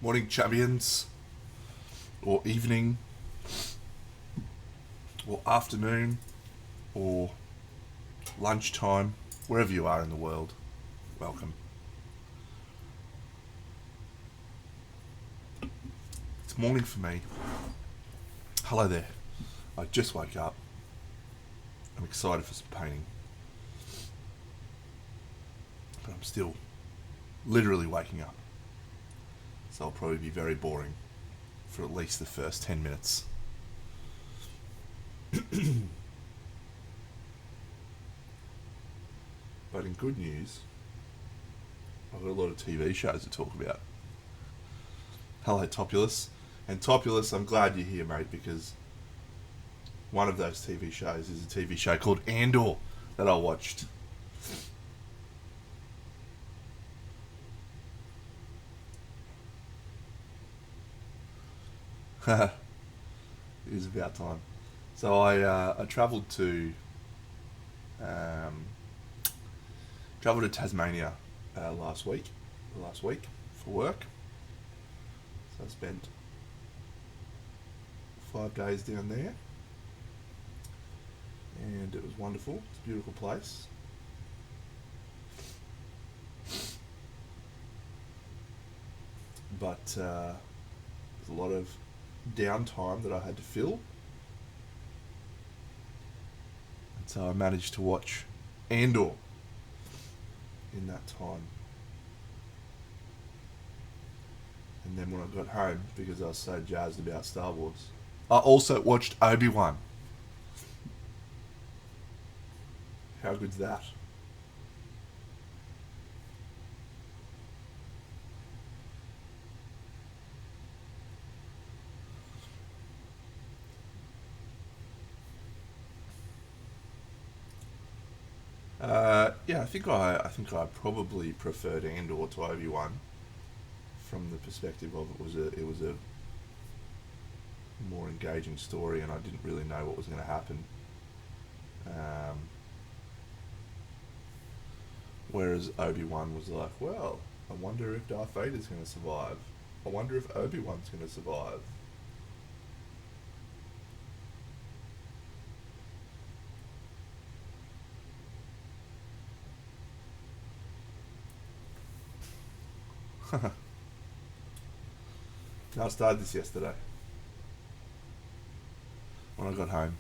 morning champions, or evening, or afternoon, or lunchtime, wherever you are in the world. Welcome. It's morning for me. Hello there. I just woke up. I'm excited for some painting. But I'm still literally waking up. So I'll probably be very boring for at least the first 10 minutes. But in good news, I've got a lot of TV shows to talk about. Hello, Topulus. And Topulus, I'm glad you're here, mate, because one of those TV shows is a TV show called Andor that I watched. It is about time. So I um, travelled to Tasmania last week for work. So I spent 5 days down there, and it was wonderful. It's a beautiful place. But there's a lot of downtime that I had to fill, and so I managed to watch Andor in that time. And then when I got home, because I was so jazzed about Star Wars, I also watched Obi-Wan. How good's that? Yeah, I think I probably preferred Andor to Obi-Wan from the perspective of it was a more engaging story, and I didn't really know what was going to happen. Um, Whereas Obi-Wan was like, well, I wonder if Darth Vader's going to survive. I wonder if Obi-Wan's going to survive. I started this yesterday when I got home.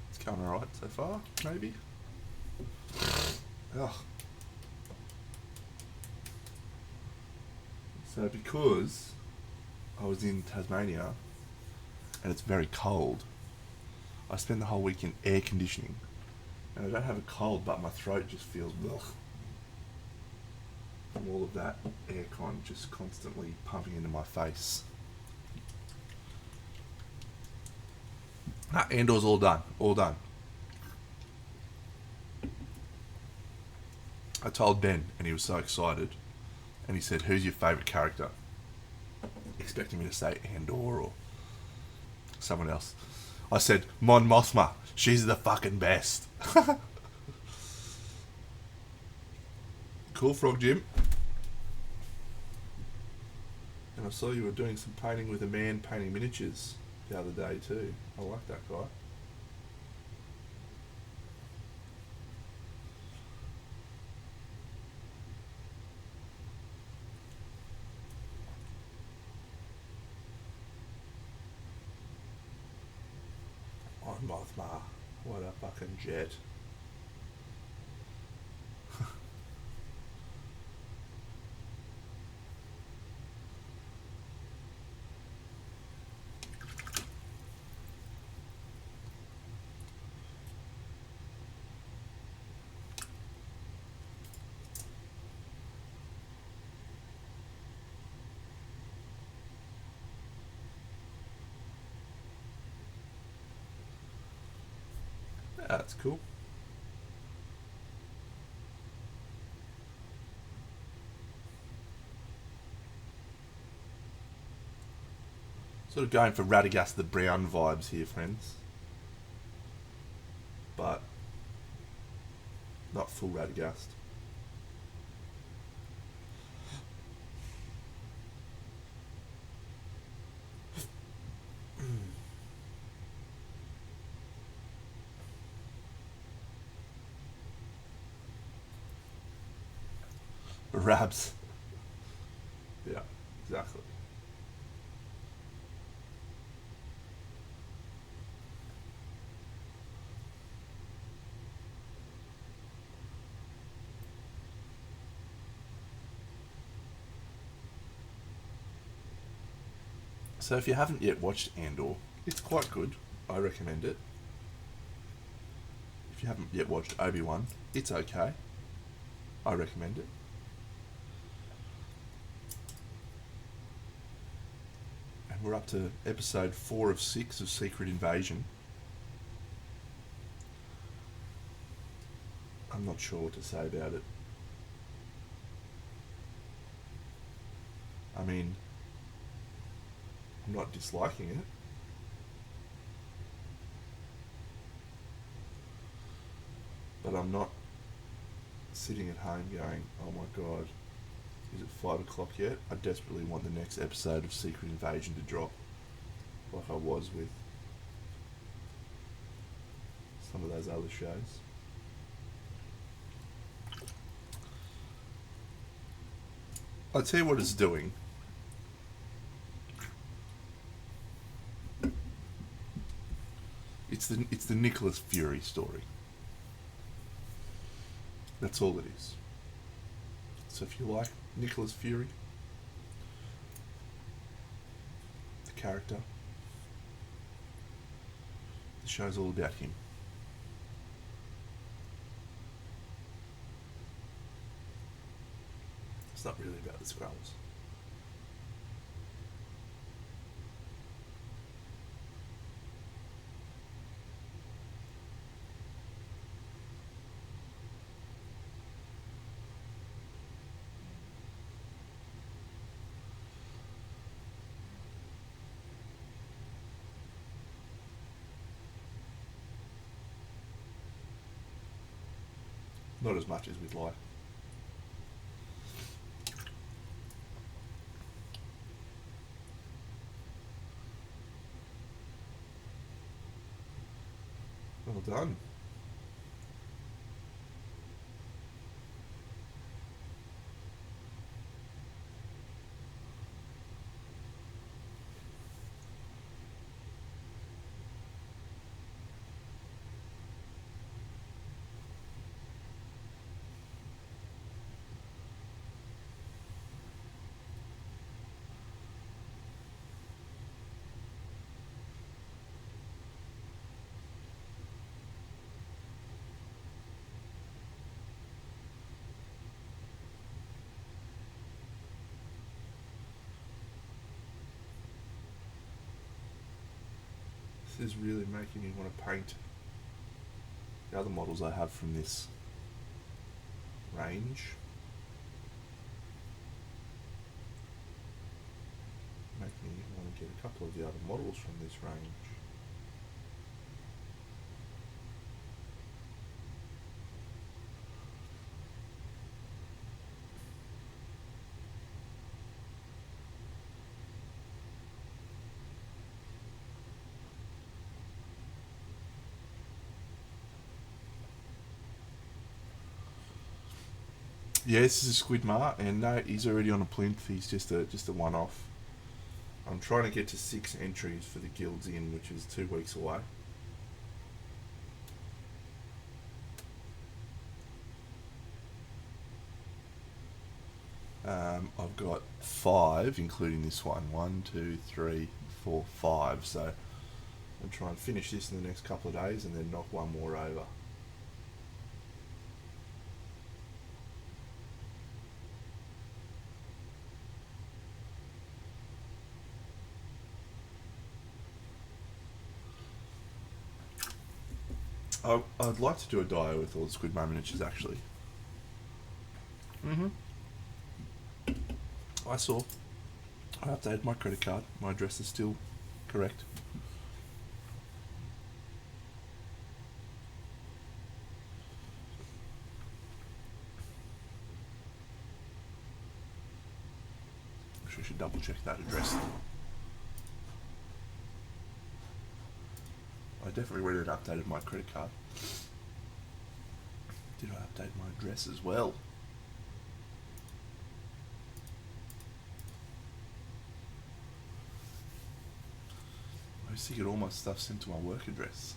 It's going alright so far, maybe. Ugh. So because I was in Tasmania and it's very cold, I spent the whole week in air conditioning. And I don't have a cold, but my throat just feels ugh, from all of that aircon just constantly pumping into my face. Andor's all done. All done. I told Ben, and he was so excited. And he said, "Who's your favourite character?" Expecting me to say Andor or someone else. I said, Mon Mothma. She's the fucking best. Cool, Frog Jim. And I saw you were doing some painting with a man painting miniatures the other day too. I like that guy. Mon Mothma. What a fucking jet. That's cool. Sort of going for Radagast the Brown vibes here, friends. Not full Radagast. Rabs. Yeah, exactly. So if you haven't yet watched Andor, it's quite good. I recommend it. If you haven't yet watched Obi-Wan, it's okay. I recommend it. And we're up to episode 4 of 6 of Secret Invasion. I'm not sure what to say about it. I mean, I'm not disliking it. But I'm not sitting at home going, oh my god, is it 5 o'clock yet? I desperately want the next episode of Secret Invasion to drop, like I was with some of those other shows. I'll tell you what it's doing. It's the Nicholas Fury story. That's all it is. So if you like Nicholas Fury, the character, the show's all about him. It's not really about the Skrulls. Not as much as we'd like. Well done. This is really making me want to paint the other models I have from this range. Make me want to get a couple of the other models from this range. Yeah, this is a Squidmar, and no, he's already on a plinth. He's just a one-off. I'm trying to get to 6 entries for the Guilds Inn, which is 2 weeks away. I've got 5, including this one. 1, 2, 3, 4, 5. So I'll try and finish this in the next couple of days, and then knock one more over. I'd like to do a dio with all the Squidmar miniatures, actually. I saw. I updated my credit card. My address is still correct. I should double check that address. I definitely went and updated my credit card. Did I update my address as well? I used to get all my stuff sent to my work address.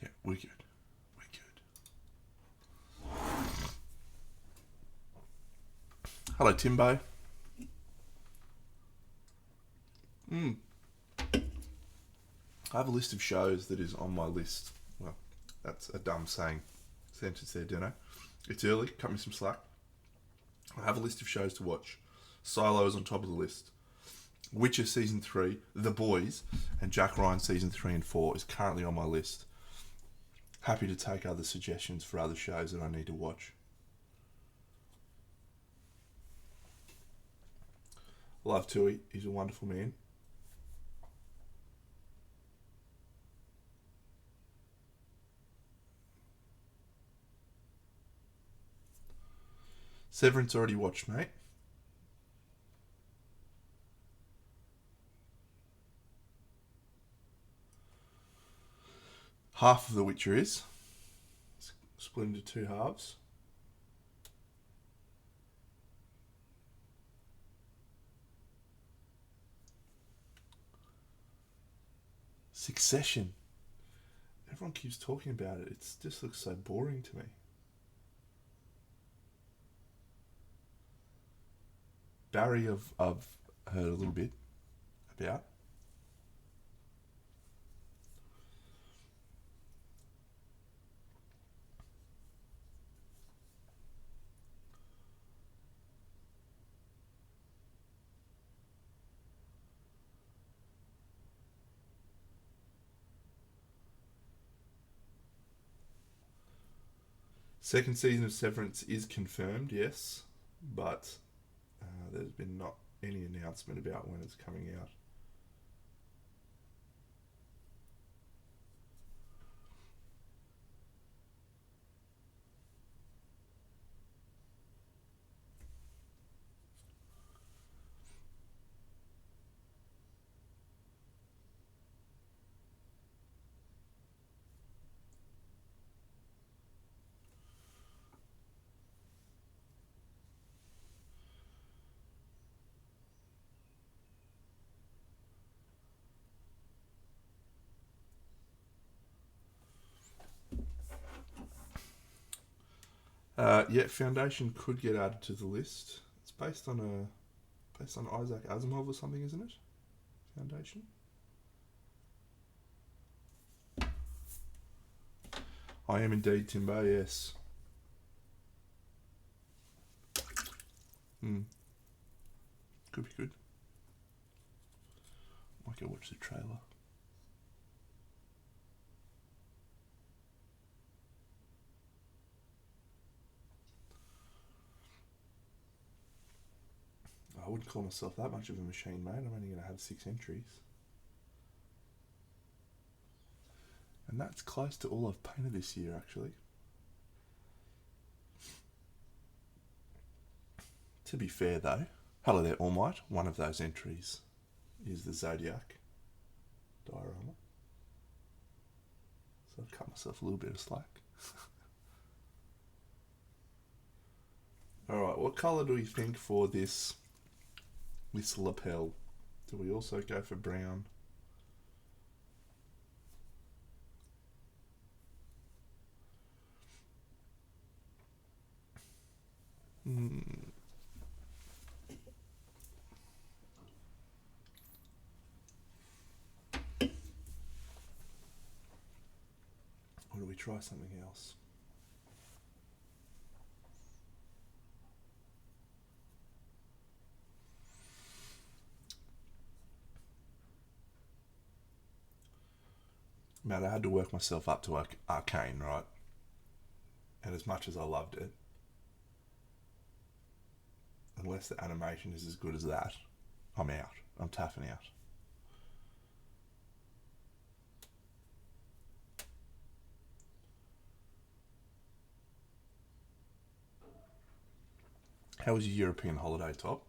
Yeah, we're good. We're good. Hello, Timbo. I have a list of shows that is on my list. Well, that's a dumb sentence there, Dino. It's early. Cut me some slack. I have a list of shows to watch. Silo is on top of the list. Witcher Season 3, The Boys, and Jack Ryan Season 3 and 4 is currently on my list. Happy to take other suggestions for other shows that I need to watch. Love Tui. He's a wonderful man. Severance already watched, mate. Half of The Witcher is. Split into two halves. Succession. Everyone keeps talking about it. It just looks so boring to me. Barry, I've heard a little bit about. Second season of Severance is confirmed, yes, but there's been not any announcement about when it's coming out. Yeah, Foundation could get added to the list. It's based on Isaac Asimov or something, isn't it? Foundation. I am indeed Timbo. Yes. Could be good. Might go watch the trailer. I wouldn't call myself that much of a machine, mate. I'm only going to have 6 entries. And that's close to all I've painted this year, actually. To be fair, though, Hello there, All Might. One of those entries is the Zodiac diorama. So I've cut myself a little bit of slack. Alright, what colour do we think for this lapel? Do we also go for brown? Or do we try something else? Man, I had to work myself up to Arcane, right? And as much as I loved it, unless the animation is as good as that, I'm out. I'm tapping out. How was your European holiday, Top?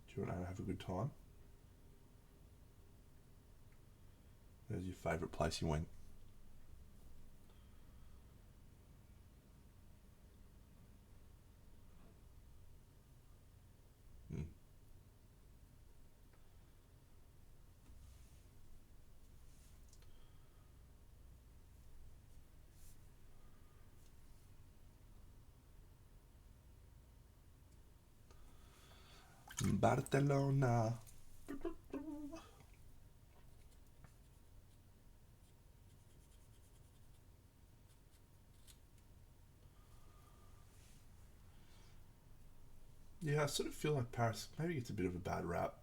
Do you want to have a good time? Where's your favourite place you went? Barcelona. Yeah, I sort of feel like Paris maybe gets a bit of a bad rap.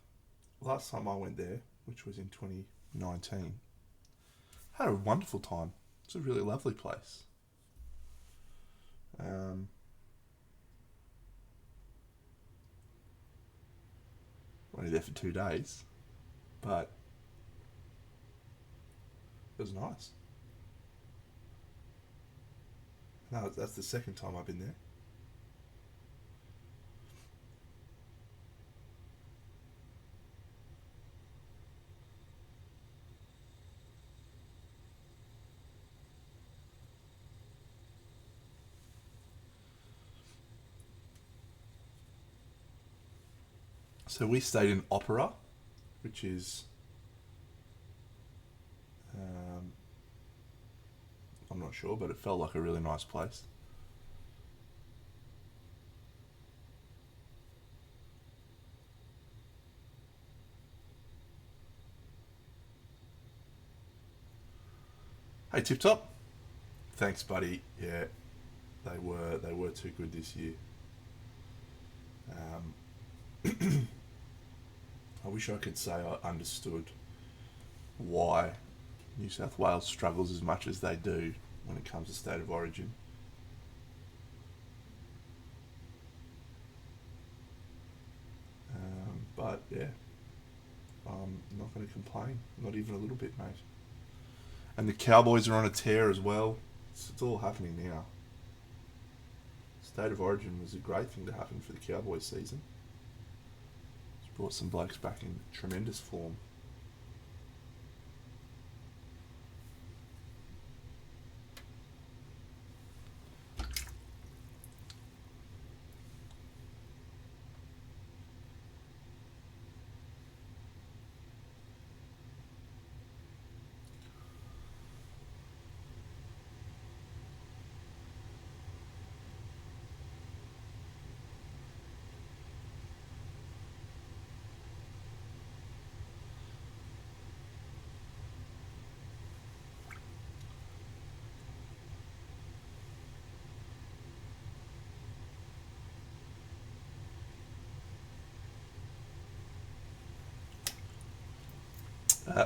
Last time I went there, which was in 2019, had a wonderful time. It's a really lovely place. Only there for 2 days, but it was nice. No, that's the second time I've been there. So we stayed in Opera, which is I'm not sure, but it felt like a really nice place. Hey, Tip Top. Thanks, buddy. Yeah, they were too good this year. I wish I could say I understood why New South Wales struggles as much as they do when it comes to state of origin. But yeah, I'm not going to complain, not even a little bit, mate. And the Cowboys are on a tear as well. It's all happening now. State of origin was a great thing to happen for the Cowboys season. It's brought some blokes back in tremendous form.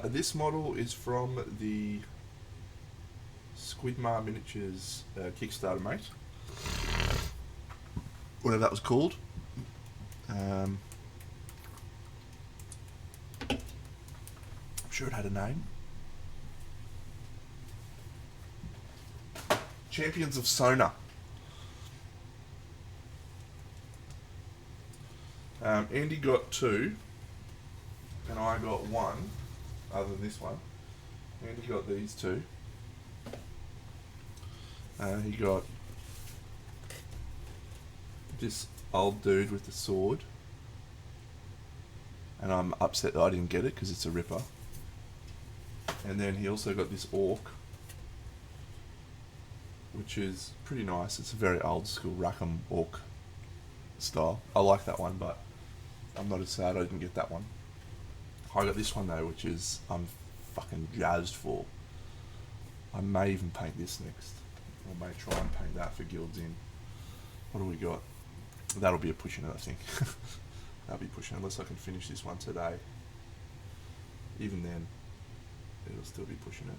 This model is from the Squidmar Miniatures Kickstarter, mate. Whatever that was called. I'm sure it had a name. Champions of Sona. Andy got two, and I got one, other than this one. Andy got these two. He got this old dude with the sword, and I'm upset that I didn't get it because it's a ripper. And then he also got this orc, which is pretty nice. It's a very old school Rackham orc style. I like that one, but I'm not as sad I didn't get that one. I got this one though, which is I'm fucking jazzed for. I may even paint this next. I may try and paint that for Guilds Inn. What do we got? That'll be a pushing it, I think. That'll be pushing it, unless I can finish this one today. Even then, it'll still be pushing it.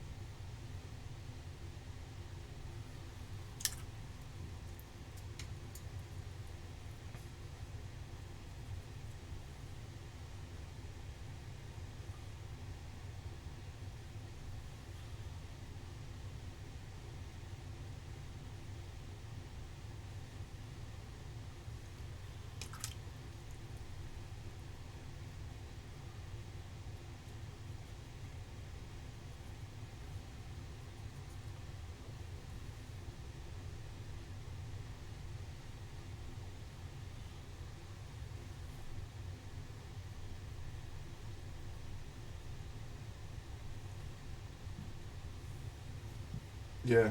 Yeah.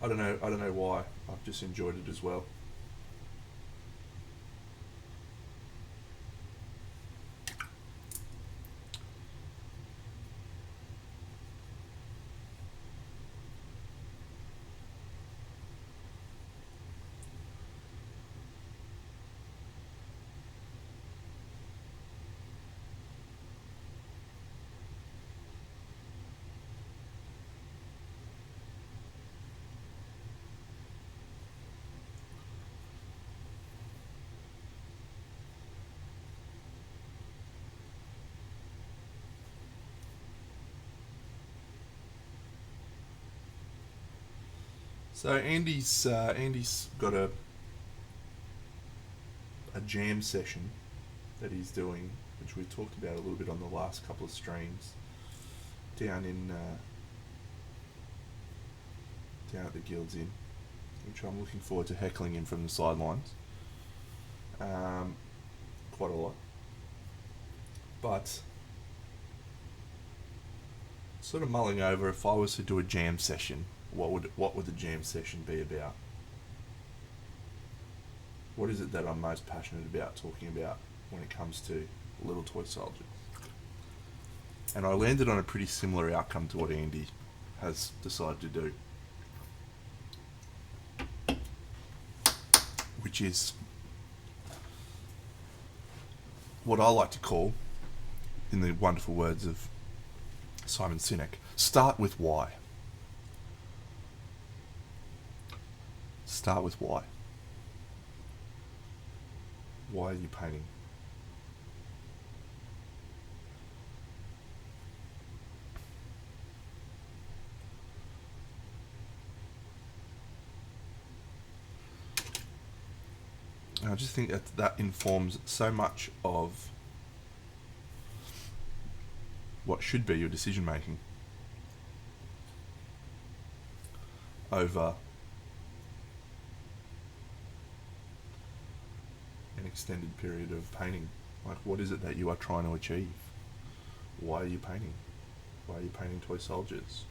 I don't know. I don't know why. I've just enjoyed it as well. So Andy's got a jam session that he's doing, which we talked about a little bit on the last couple of streams, down in down at the Guilds Inn, which I'm looking forward to heckling him from the sidelines. Quite a lot, but sort of mulling over, if I was to do a jam session, what would the jam session be about? What is it that I'm most passionate about talking about when it comes to Little Toy Soldier? And I landed on a pretty similar outcome to what Andy has decided to do, which is what I like to call, in the wonderful words of Simon Sinek, start with why. Start with why. Why are you painting? And I just think that informs so much of what should be your decision making over an extended period of painting. Like, what is it that you are trying to achieve? Why are you painting? Why are you painting toy soldiers?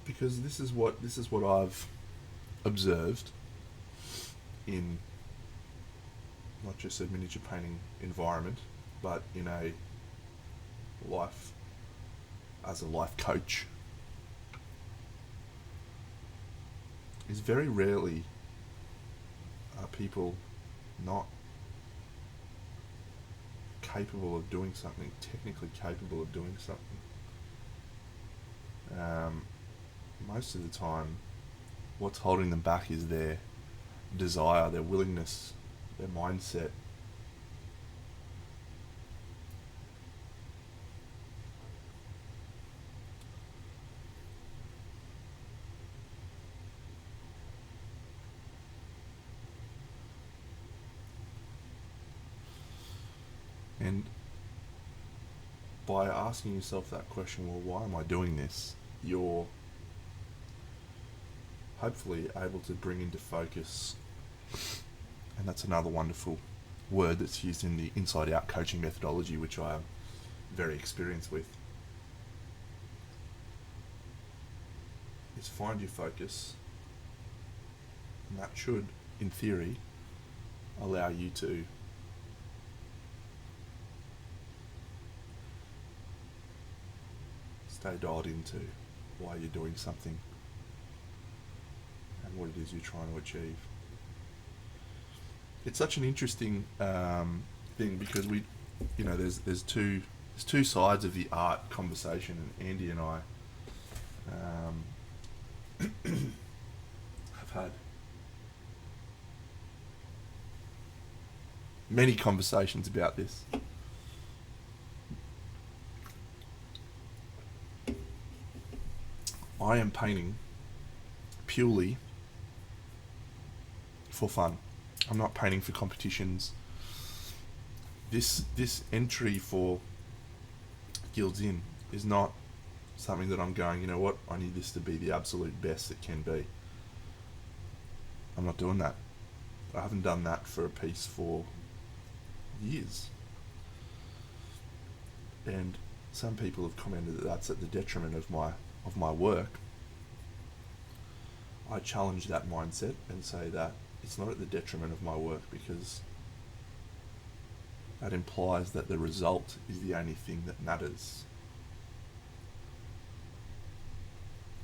Because this is what I've observed in not just a miniature painting environment, but in a life, as a life coach, is very rarely are people not capable of doing something, technically capable of doing something. Most of the time, What's holding them back is their desire, their willingness, their mindset. And by asking yourself that question, well, why am I doing this? You're hopefully able to bring into focus, and that's another wonderful word that's used in the inside out coaching methodology, which I am very experienced with, is find your focus, and that should, in theory, allow you to stay dialed into why you're doing something and what it is you're trying to achieve. It's such an interesting thing because there's two sides of the art conversation, and Andy and I have had many conversations about this. I am painting purely for fun. I'm not painting for competitions. This entry for Guilds Inn is not something that I'm going, you know what, I need this to be the absolute best it can be. I'm not doing that. I haven't done that for a piece for years. And some people have commented that that's at the detriment of my work. I challenge that mindset and say that it's not at the detriment of my work, because that implies that the result is the only thing that matters.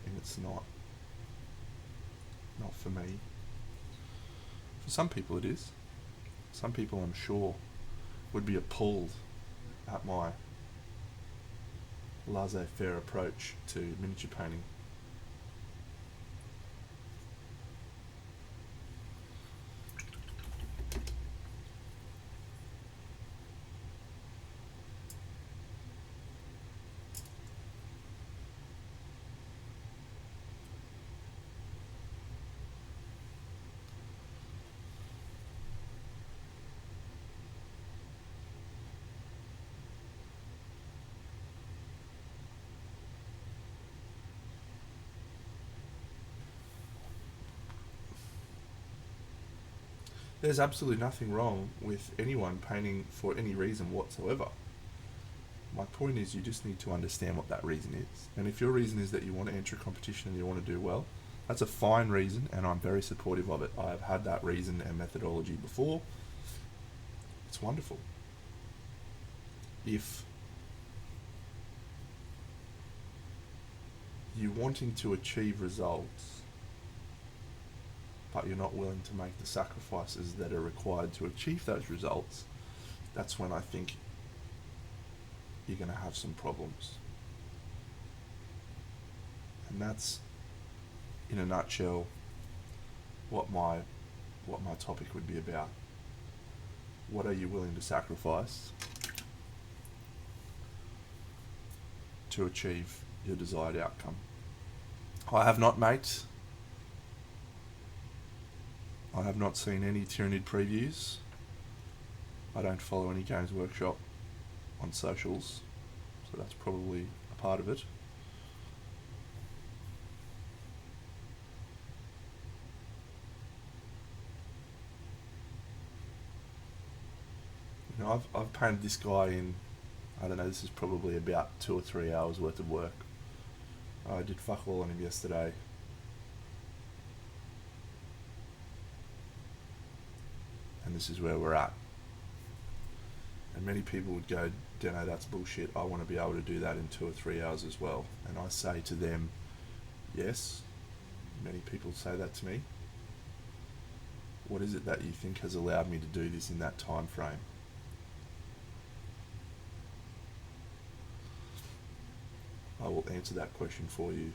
And it's not for me. For some people it is. Some people, I'm sure, would be appalled at my laissez-faire approach to miniature painting. There's absolutely nothing wrong with anyone painting for any reason whatsoever. My point is, you just need to understand what that reason is. And if your reason is that you want to enter a competition and you want to do well, that's a fine reason, and I'm very supportive of it. I have had that reason and methodology before. It's wonderful. If you're wanting to achieve results, but you're not willing to make the sacrifices that are required to achieve those results, that's when I think you're going to have some problems. And that's, in a nutshell, what my topic would be about. What are you willing to sacrifice to achieve your desired outcome? I have not, mate. I have not seen any Tyranid previews. I don't follow any Games Workshop on socials, so that's probably a part of it. You know, I've painted this guy in, I don't know, this is probably about 2 or 3 hours worth of work. I did fuck all on him yesterday. And this is where we're at. And many people would go, Deno, that's bullshit. I want to be able to do that in 2 or 3 hours as well. And I say to them, yes, many people say that to me. What is it that you think has allowed me to do this in that time frame? I will answer that question for you.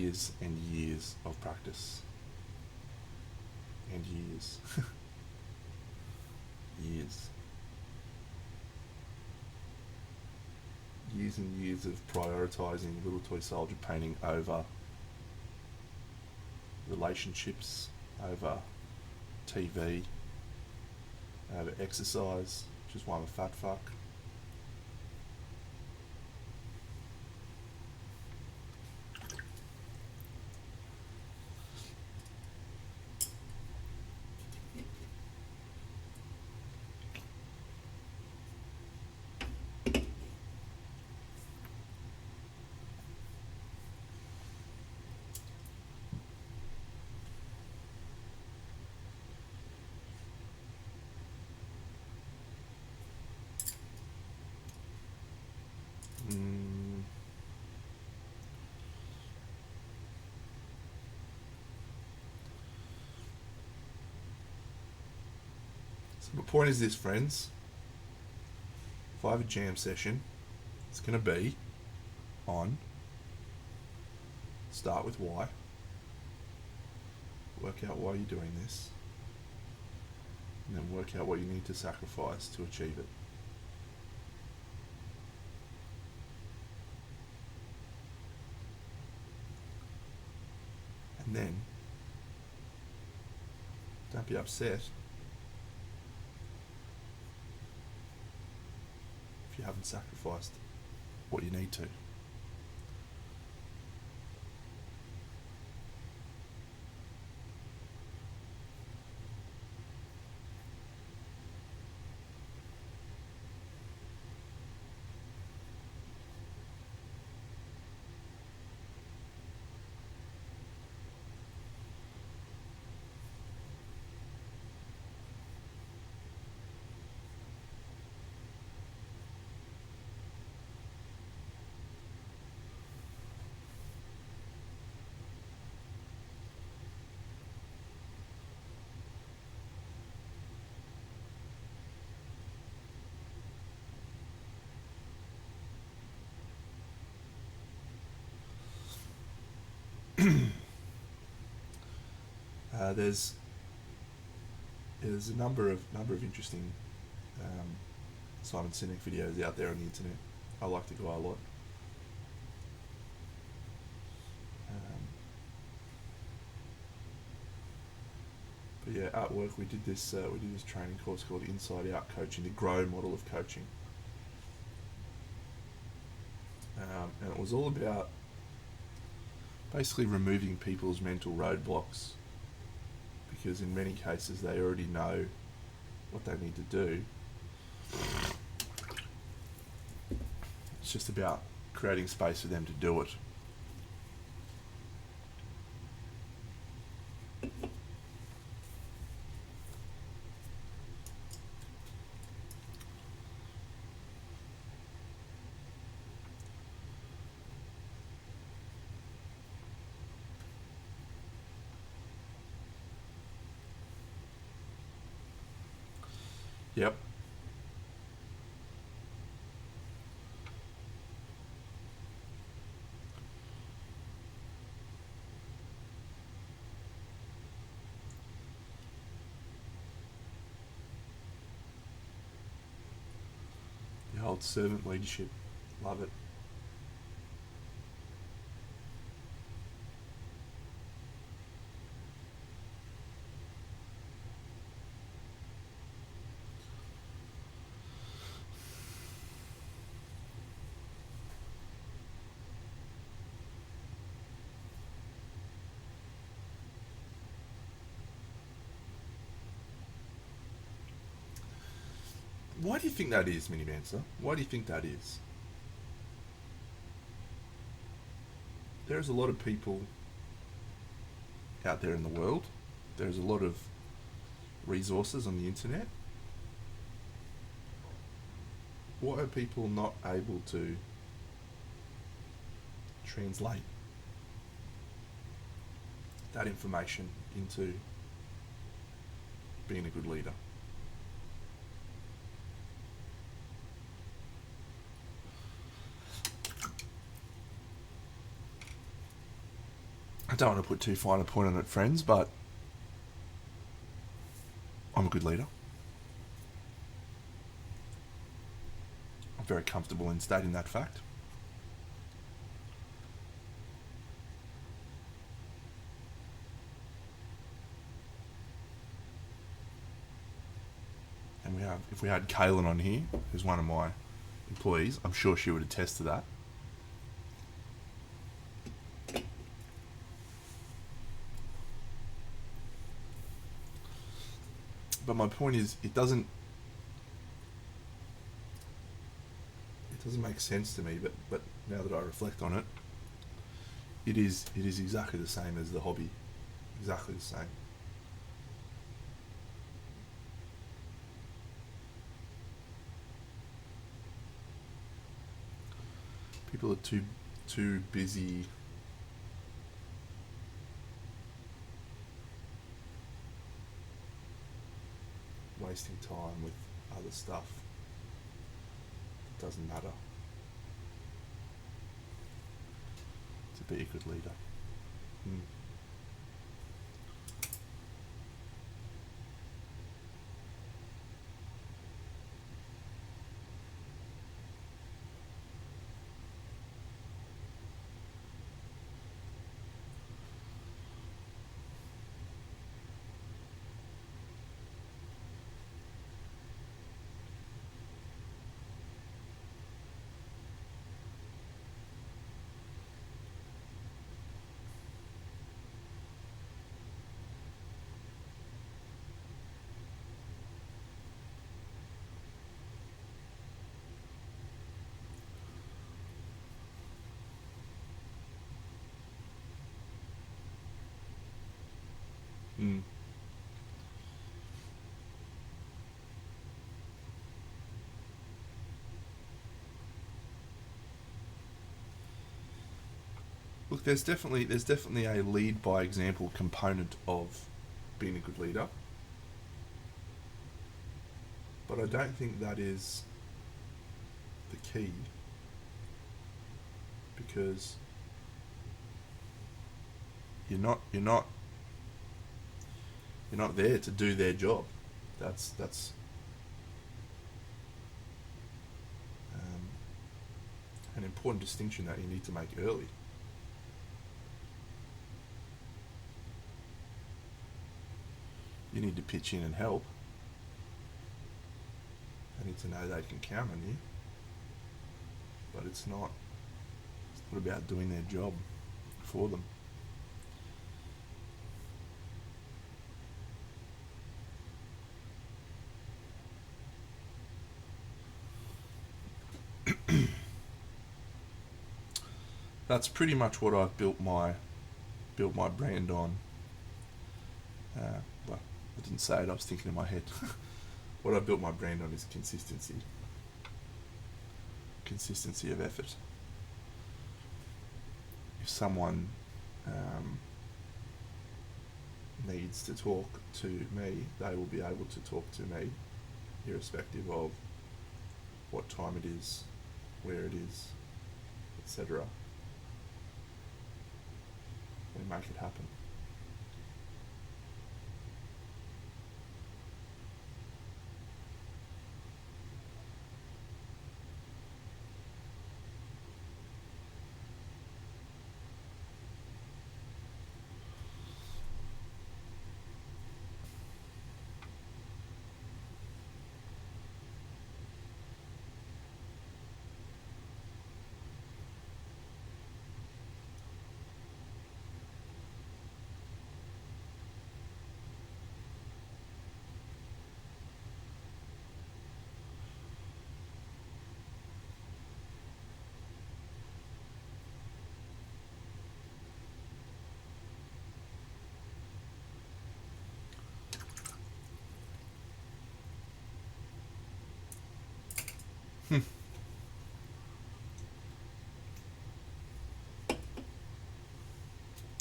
years and years of practice. And years. years. Years and years of prioritising Little Toy Soldier painting over relationships, over TV, over exercise, which is why I'm a fat fuck. So the point is this, friends. If I have a jam session, it's going to be on start with why. Work out why you're doing this. And then work out what you need to sacrifice to achieve it. And then, don't be upset if you haven't sacrificed what you need to. There's a number of interesting Simon Sinek videos out there on the internet. I like the guy a lot. But yeah, at work we did this training course called Inside Out Coaching, the GROW model of coaching, and it was all about basically removing people's mental roadblocks, because in many cases they already know what they need to do. It's just about creating space for them to do it. Yep. The old servant leadership. Love it. Why do you think that is, Mini Mancer? Why do you think that is? There's a lot of people out there in the world. There's a lot of resources on the internet. Why are people not able to translate that information into being a good leader? I don't want to put too fine a point on it, friends, but I'm a good leader. I'm very comfortable in stating that fact. And if we had Kaylin on here, who's one of my employees, I'm sure she would attest to that. But my point is, it doesn't make sense to me. But now that I reflect on it, it is exactly the same as the hobby, exactly the same. People are too busy wasting time with other stuff. It doesn't matter to be a good leader. Mm. Look, there's definitely a lead by example component of being a good leader, but I don't think that is the key, because you're not there to do their job. That's an important distinction that you need to make early. You need to pitch in and help. They need to know they can count on you. But it's not about doing their job for them. That's pretty much what I've built my brand on. Well, I didn't say it, I was thinking in my head. What I built my brand on is consistency. Consistency of effort. If someone needs to talk to me, they will be able to talk to me, irrespective of what time it is, where it is, etc. We make it happen.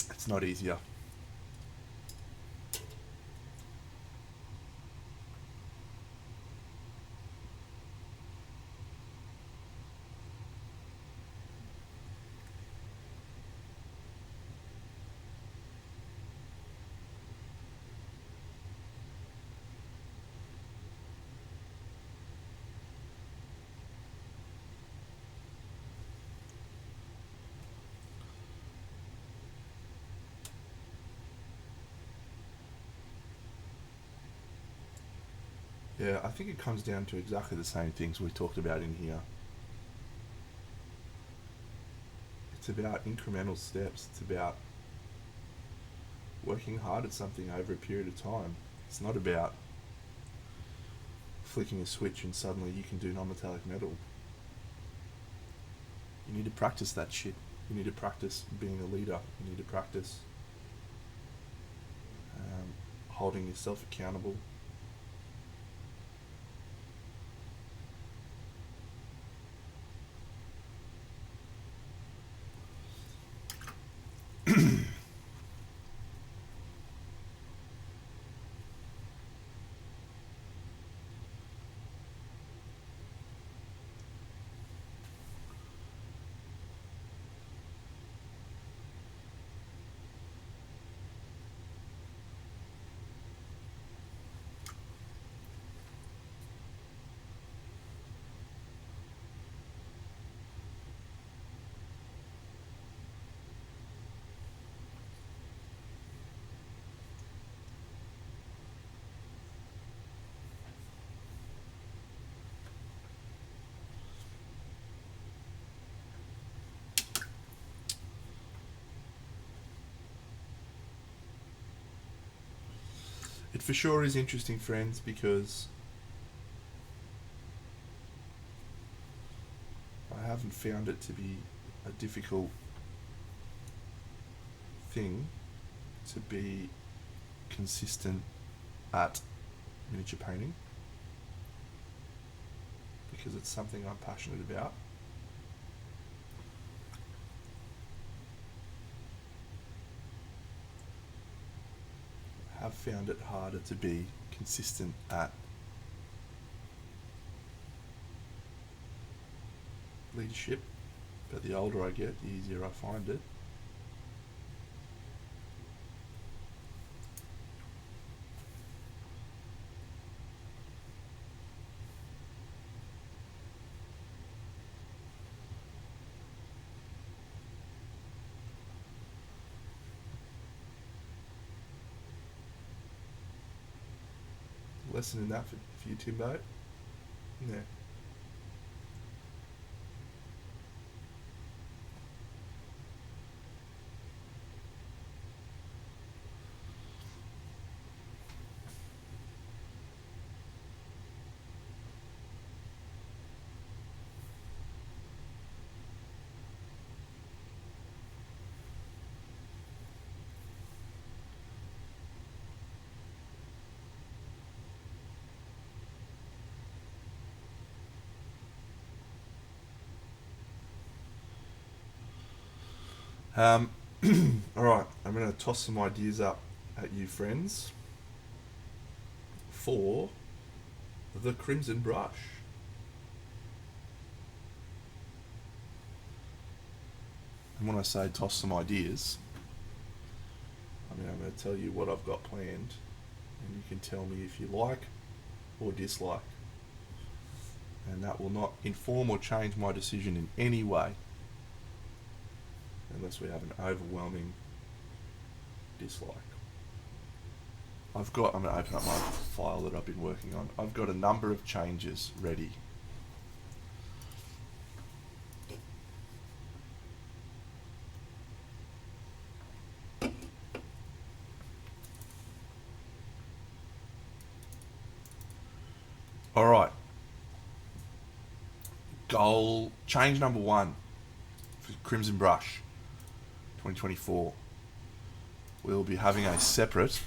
It's not easier. Yeah, I think it comes down to exactly the same things we talked about in here. It's about incremental steps. It's about working hard at something over a period of time. It's not about flicking a switch and suddenly you can do non-metallic metal. You need to practice that shit. You need to practice being a leader. You need to practice holding yourself accountable. It for sure is interesting, friends, because I haven't found it to be a difficult thing to be consistent at miniature painting, because it's something I'm passionate about. I have found it harder to be consistent at leadership, but the older I get, the easier I find it. Lesson in that for you, Timbo. Yeah. Um, all right, I'm going to toss some ideas up at you, friends, for the Crimson Brush. And when I say toss some ideas, I mean I'm going to tell you what I've got planned, and you can tell me if you like or dislike. And that will not inform or change my decision in any way, unless we have an overwhelming dislike. I'm going to open up my file that I've been working on. I've got a number of changes ready. All right. Goal change number 1 for Crimson Brush 2024. We'll be having a separate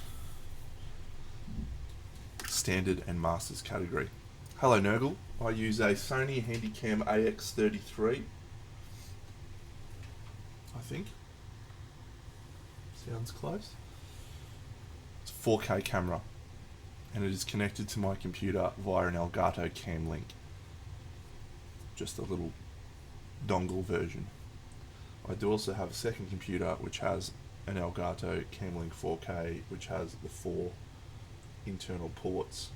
standard and masters category. Hello Nurgle, I use a Sony Handycam AX33, I think. Sounds close. It's a 4K camera, and it is connected to my computer via an Elgato Cam Link. Just a little dongle version. I do also have a second computer which has an Elgato Cam Link 4K, which has the 4 internal ports,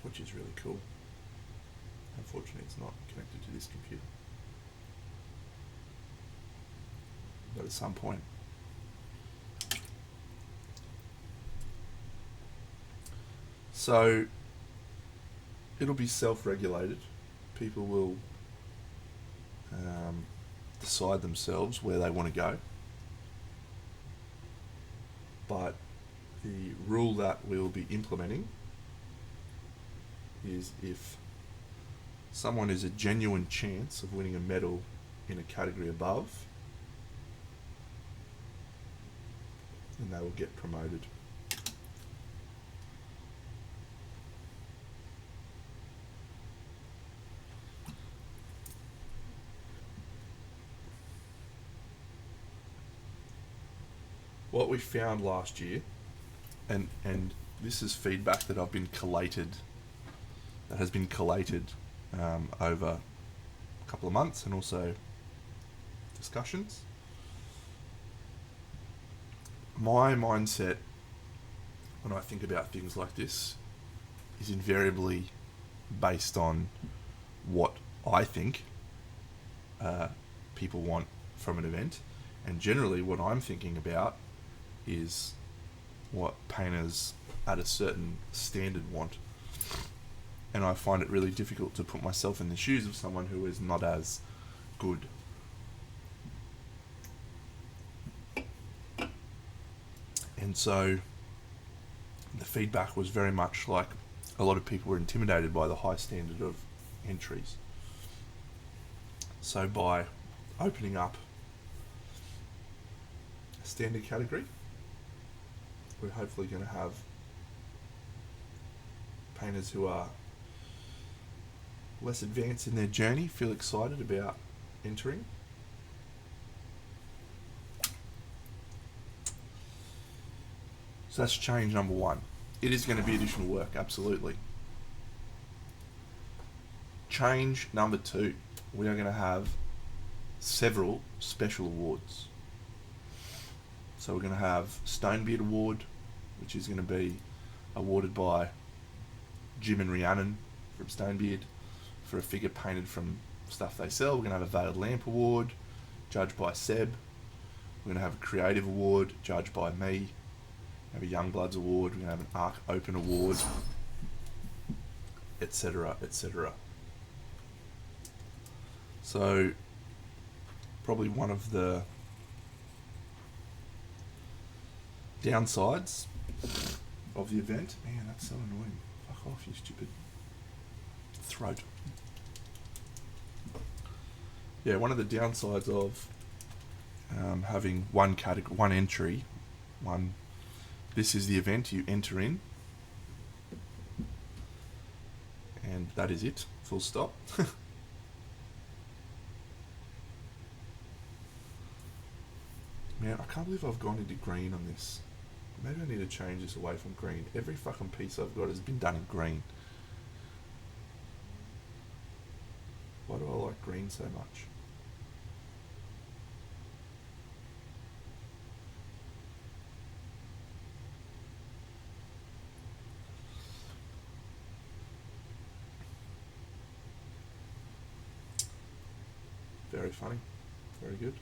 which is really cool. Unfortunately, it's not connected to this computer, but at some point So it'll be self-regulated. People will decide themselves where they want to go. But the rule that we'll be implementing is if someone is a genuine chance of winning a medal in a category above, then they will get promoted. What we found last year, and this is feedback that I've been collated, that has been collated over a couple of months, and also discussions. My mindset when I think about things like this is invariably based on what I think people want from an event, and generally what I'm thinking about is what painters at a certain standard want. And I find it really difficult to put myself in the shoes of someone who is not as good. And so the feedback was very much like a lot of people were intimidated by the high standard of entries. So by opening up a standard category, we're hopefully going to have painters who are less advanced in their journey feel excited about entering. So that's change number one. It is going to be additional work, absolutely. Change number two, we are going to have several special awards. So we're going to have Stonebeard Award, which is going to be awarded by Jim and Rhiannon from Stonebeard for a figure painted from stuff they sell. We're going to have a Veiled Lamp Award, judged by Seb. We're going to have a Creative Award, judged by me. We have a Young Bloods Award. We're going to have an Arc Open Award, etc., etc. So probably one of the downsides of the event. Man, that's so annoying. Fuck off, you stupid throat. Yeah, one of the downsides of having one category, one entry, this is the event you enter in, and that is it, full stop. Man, I can't believe I've gone into green on this. Maybe I need to change this away from green. Every fucking piece I've got has been done in green. Why do I like green so much? Very funny. Very good.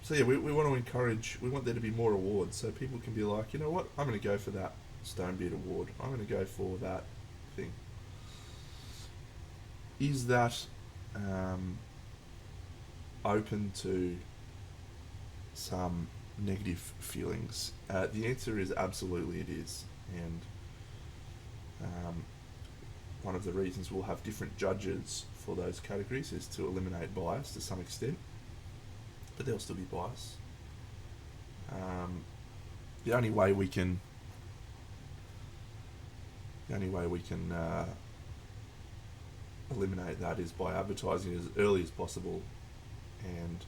So yeah, we want to encourage, we want there to be more awards so people can be like, you know what, I'm going to go for that Stonebeard Award. I'm going to go for that thing. Is that open to some negative feelings? The answer is absolutely it is. And one of the reasons we'll have different judges for those categories is to eliminate bias to some extent. But there'll still be bias. The only way we can eliminate that is by advertising as early as possible and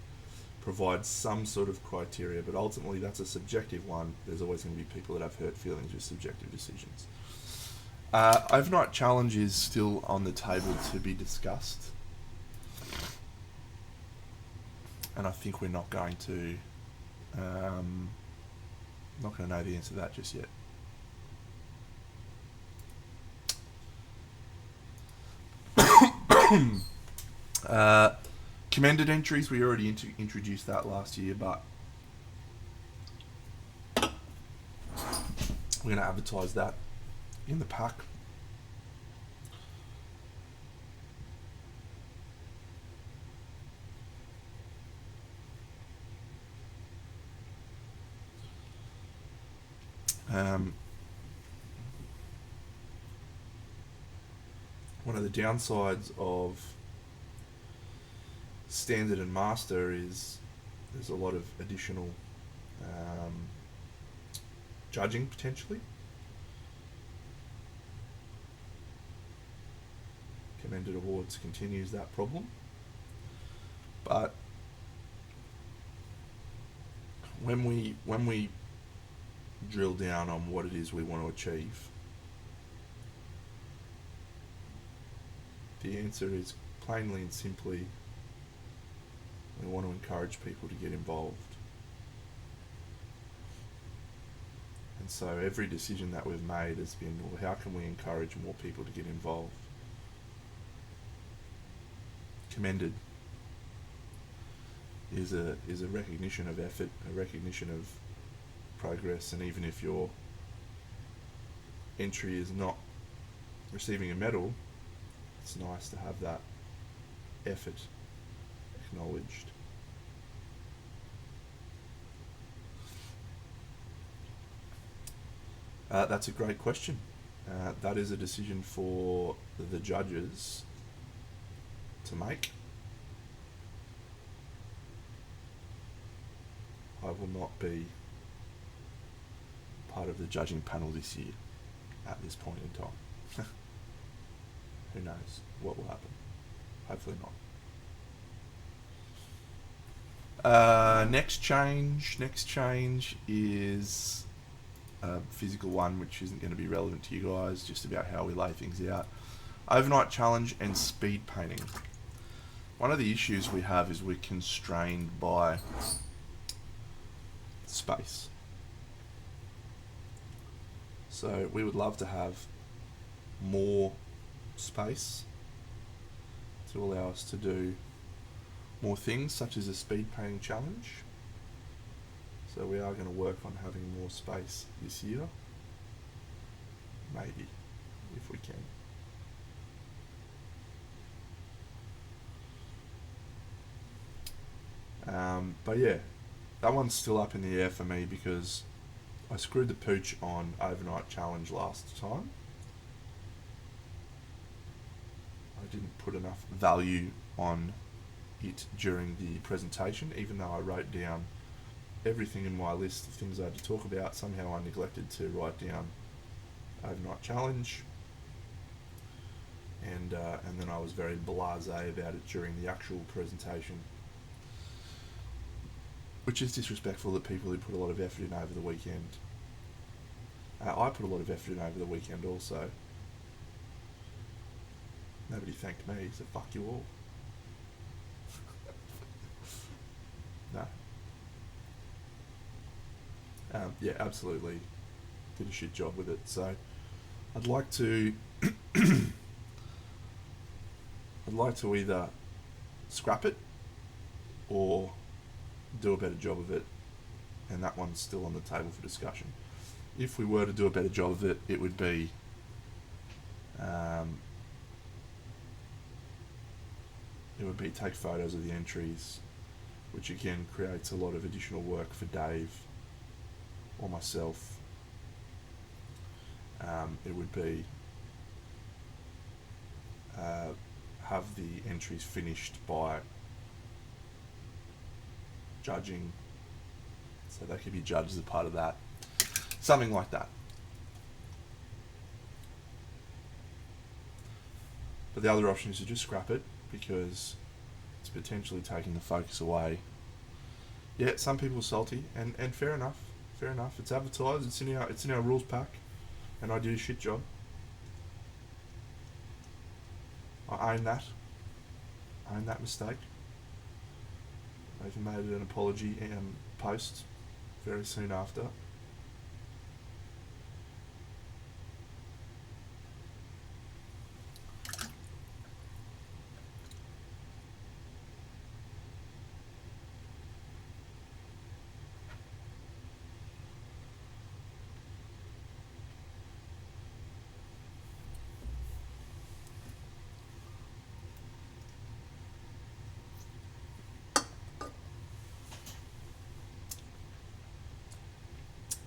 provide some sort of criteria. But ultimately, that's a subjective one. There's always going to be people that have hurt feelings with subjective decisions. Overnight challenge is still on the table to be discussed. And I think we're not going to know the answer to that just yet. Commended entries, we already introduced that last year, but We're going to advertise that in the pack. One of the downsides of standard and master is there's a lot of additional judging potentially. Commended Awards continues that problem, but when we drill down on what it is we want to achieve, the answer is plainly and simply we want to encourage people to get involved. And so every decision that we've made has been, well, how can we encourage more people to get involved? Commended is a recognition of effort, a recognition of progress, and even if your entry is not receiving a medal, it's nice to have that effort acknowledged. That's a great question. That is a decision for the judges to make. I will not be part of the judging panel this year at this point in time. Who knows what will happen? Hopefully not. Next change is a physical one, which isn't going to be relevant to you guys, just about how we lay things out. Overnight challenge and speed painting. One of the issues we have is we're constrained by space. So we would love to have more space to allow us to do more things, such as a speed painting challenge. So we are going to work on having more space this year, maybe, if we can. But yeah, that one's still up in the air for me because I screwed the pooch on overnight challenge last time. I didn't put enough value on it during the presentation, even though I wrote down everything in my list of things I had to talk about. Somehow I neglected to write down overnight challenge, and then I was very blasé about it during the actual presentation, which is disrespectful to people who put a lot of effort in over the weekend. I put a lot of effort in over the weekend also. Nobody thanked me, so fuck you all. No. Yeah, absolutely did a shit job with it. So I'd like to either scrap it or do a better job of it, and that one's still on the table for discussion. If we were to do a better job of it, it would be take photos of the entries, which again creates a lot of additional work for Dave or myself. It would be have the entries finished by judging, so they could be judged as a part of that. Something like that. But the other option is to just scrap it, because it's potentially taking the focus away. Yeah, some people are salty, and fair enough. Fair enough. It's advertised. It's in our rules pack, and I did a shit job. I own that. I own that mistake. I even made an apology post very soon after.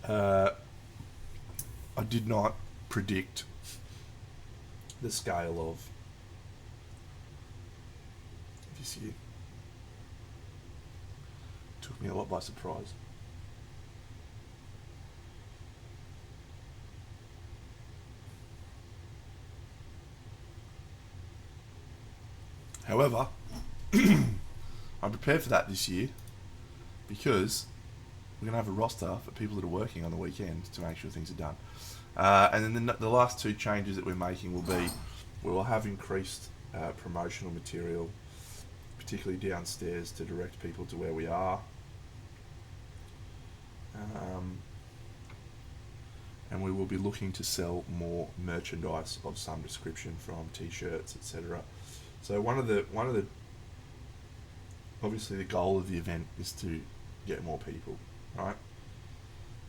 I did not predict the scale of this year. Took me a lot by surprise. However, I'm prepared for that this year because we're going to have a roster for people that are working on the weekend to make sure things are done. And then the last two changes that we're making will be we will have increased promotional material, particularly downstairs, to direct people to where we are. And we will be looking to sell more merchandise of some description, from t-shirts, etc. So one of the obviously the goal of the event is to get more people, right?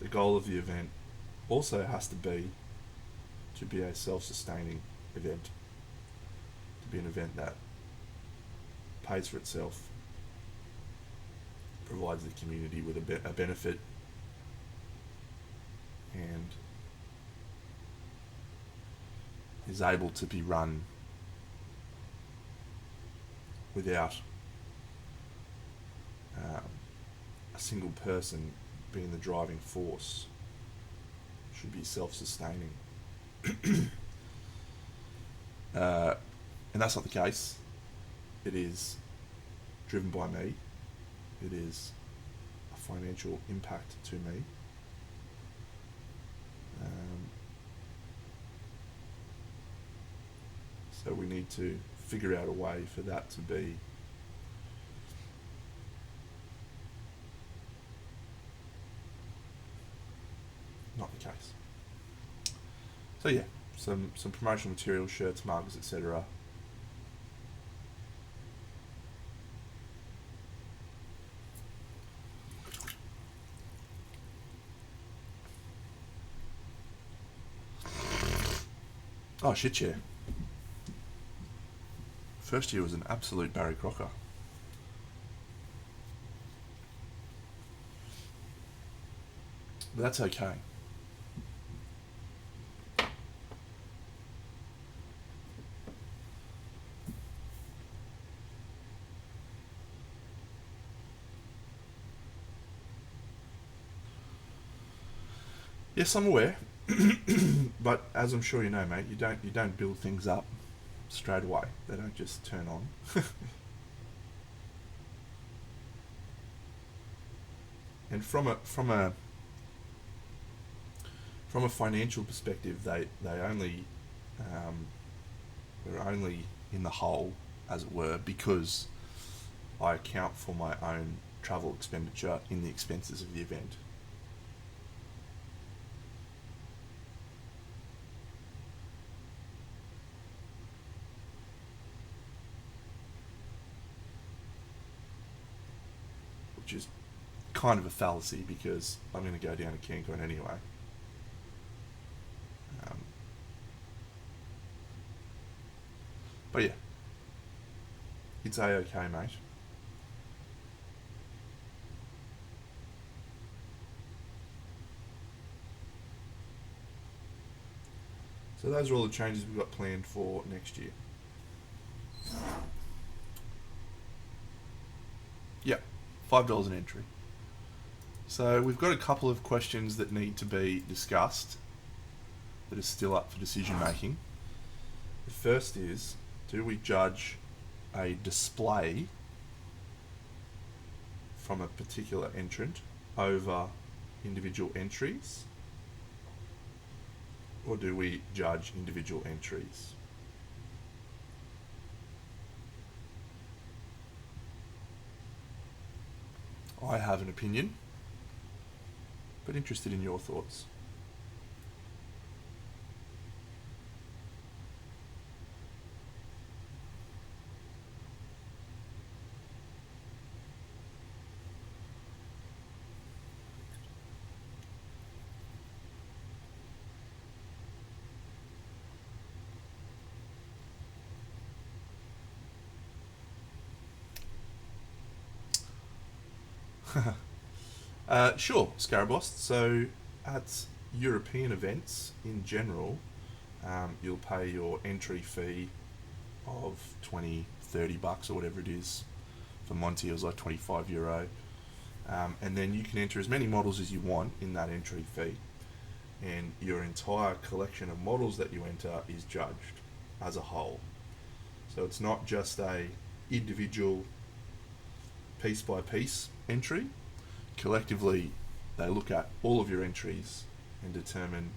The goal of the event also has to be a self-sustaining event, to be an event that pays for itself, provides the community with a benefit, and is able to be run without a single person being the driving force. Should be self-sustaining. And that's not the case. It is driven by me. It is a financial impact to me. So we need to figure out a way for that to be not the case. So yeah, some promotional material, shirts, mugs, etc. Oh shit, yeah. First year was an absolute Barry Crocker. But that's okay. Yes, I'm aware. But as I'm sure you know, mate, you don't build things up straight away. They don't just turn on. And from a financial perspective, they only we're only in the hole, as it were, because I account for my own travel expenditure in the expenses of the event. Which is kind of a fallacy because I'm going to go down to Cancun anyway. But yeah, it's a-okay, mate. So those are all the changes we've got planned for next year. Yeah, $5 an entry. So we've got a couple of questions that need to be discussed that are still up for decision making. The first is, do we judge a display from a particular entrant over individual entries? Or do we judge individual entries? I have an opinion, but interested in your thoughts. Sure, Scarabost. So at European events in general, you'll pay your entry fee of 20, 30 bucks or whatever it is. For Monty, it was like €25. And then you can enter as many models as you want in that entry fee. And your entire collection of models that you enter is judged as a whole. So it's not just a individual piece by piece entry. Collectively, they look at all of your entries and determine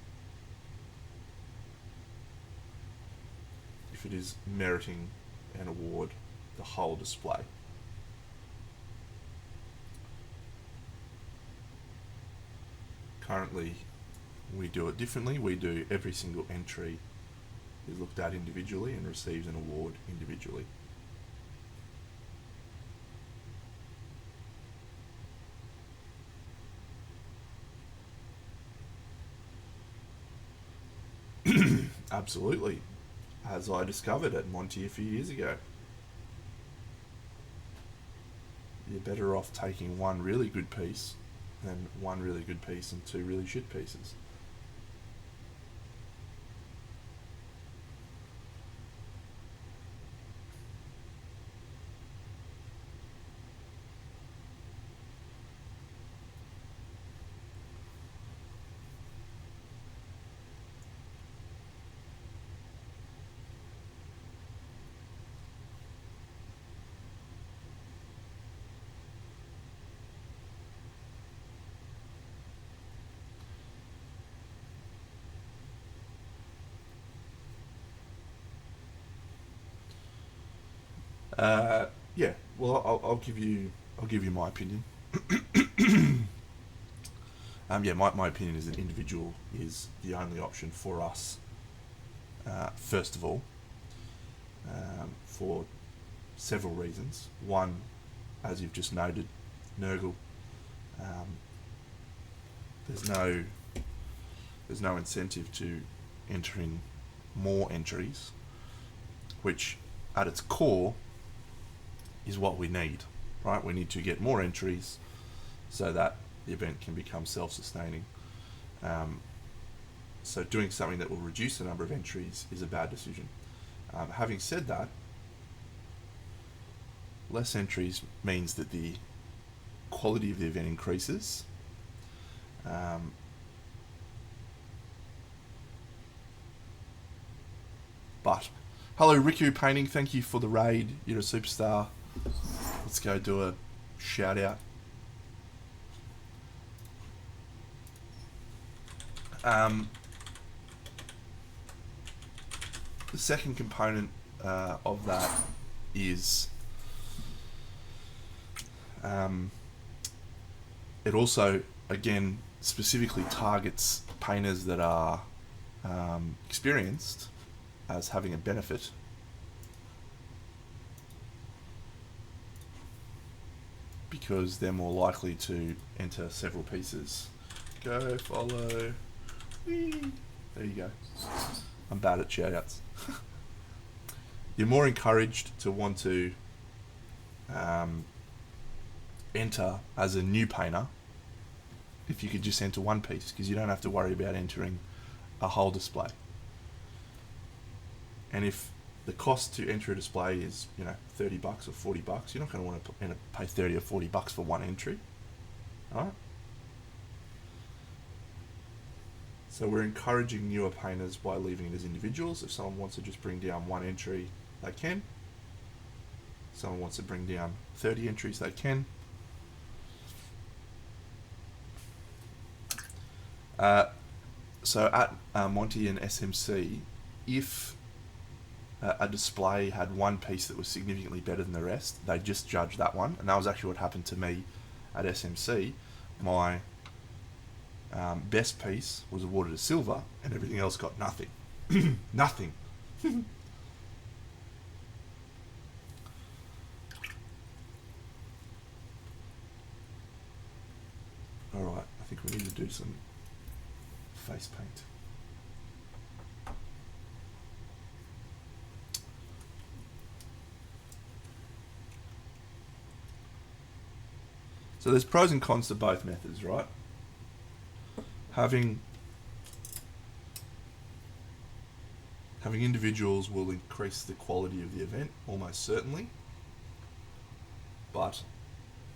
if it is meriting an award, the whole display. Currently, we do it differently. We do every single entry is looked at individually and receives an award individually. Absolutely, as I discovered at Monty a few years ago. You're better off taking one really good piece than one really good piece and two really shit pieces. Yeah. Well, I'll give you my opinion. Yeah, my opinion is that individual is the only option for us. First of all, for several reasons. One, as you've just noted, Nurgle. Um, there's no incentive to enter in more entries, which at its core is what we need, right? We need to get more entries so that the event can become self-sustaining. So doing something that will reduce the number of entries is a bad decision. Having said that, less entries means that the quality of the event increases. But hello, Riku Painting. Thank you for the raid. You're a superstar. Let's go do a shout out. The second component of that is it also, again, specifically targets painters that are experienced as having a benefit. Because they're more likely to enter several pieces. Go, follow. Whee. There you go. I'm bad at shoutouts. You're more encouraged to want to enter as a new painter if you could just enter one piece, because you don't have to worry about entering a whole display. And if the cost to enter a display is, $30 or $40, you're not going to want to pay $30 or $40 for one entry, right? So we're encouraging newer painters by leaving it as individuals. If someone wants to just bring down one entry, they can. If someone wants to bring down 30 entries, they can. So at Monty and SMC, if a display had one piece that was significantly better than the rest, they just judged that one. And that was actually what happened to me at SMC. My best piece was awarded a silver, and everything else got nothing. Nothing. Alright, I think we need to do some face paint. So there's pros and cons to both methods, right? Having individuals will increase the quality of the event, almost certainly, but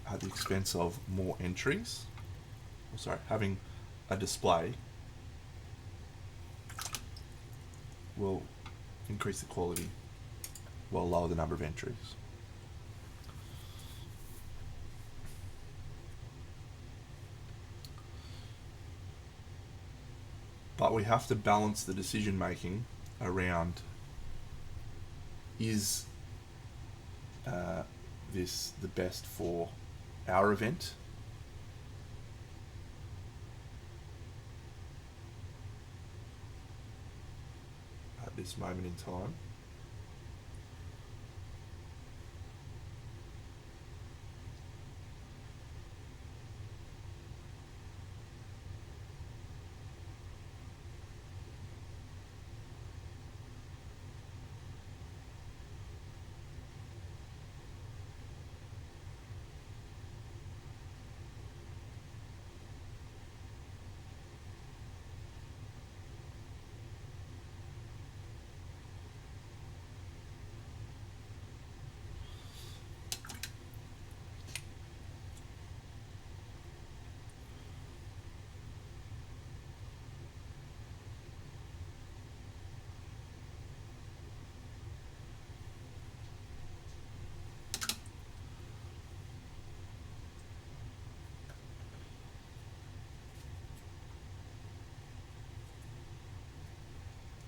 at the expense of more entries. Having a display will increase the quality while lower the number of entries. But we have to balance the decision making around, is this the best for our event? At this moment in time.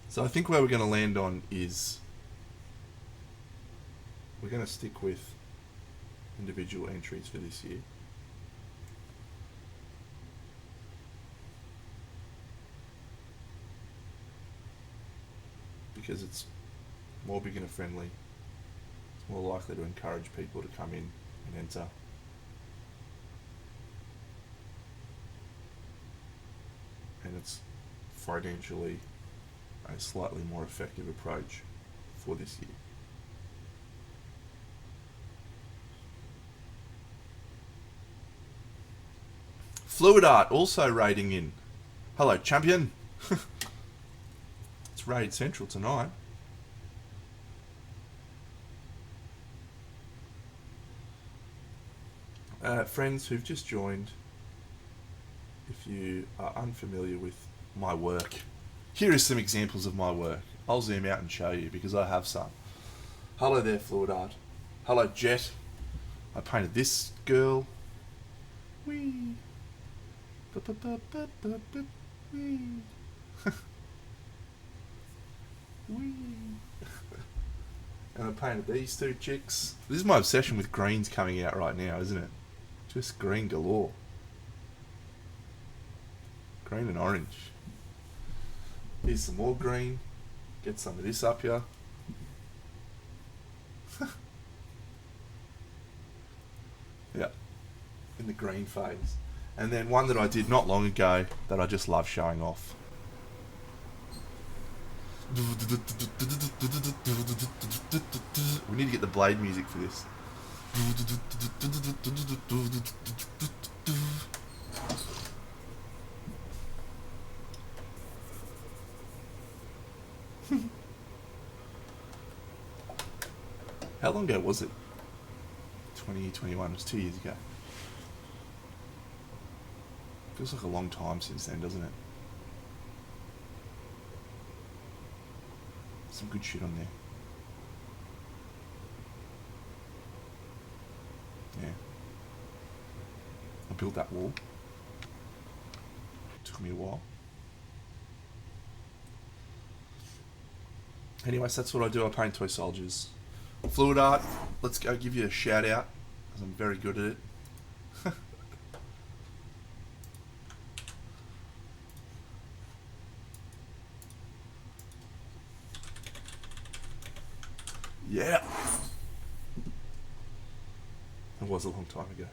So I think where we're going to land on is we're going to stick with individual entries for this year. Because it's more beginner friendly. It's more likely to encourage people to come in and enter. And it's financially a slightly more effective approach for this year. Fluid Art also raiding in. Hello, champion. It's Raid Central tonight. Friends who've just joined, if you are unfamiliar with my work, here are some examples of my work. I'll zoom out and show you because I have some. Hello there, Fluid Art. Hello, Jet. I painted this girl. Whee. Whee. Whee. And I painted these two chicks. This is my obsession with greens coming out right now, isn't it? Just green galore. Green and orange. Here's some more green. Get some of this up here. Yeah. In the green phase. And then one that I did not long ago that I just love showing off. We need to get the blade music for this. How long ago was it? 2021, it was 2 years ago. Feels like a long time since then, doesn't it? Some good shit on there. Yeah. I built that wall. Took me a while. Anyways, that's what I do. I paint toy soldiers. Fluid Art, let's go give you a shout out, because I'm very good at it. Yeah! It was a long time ago.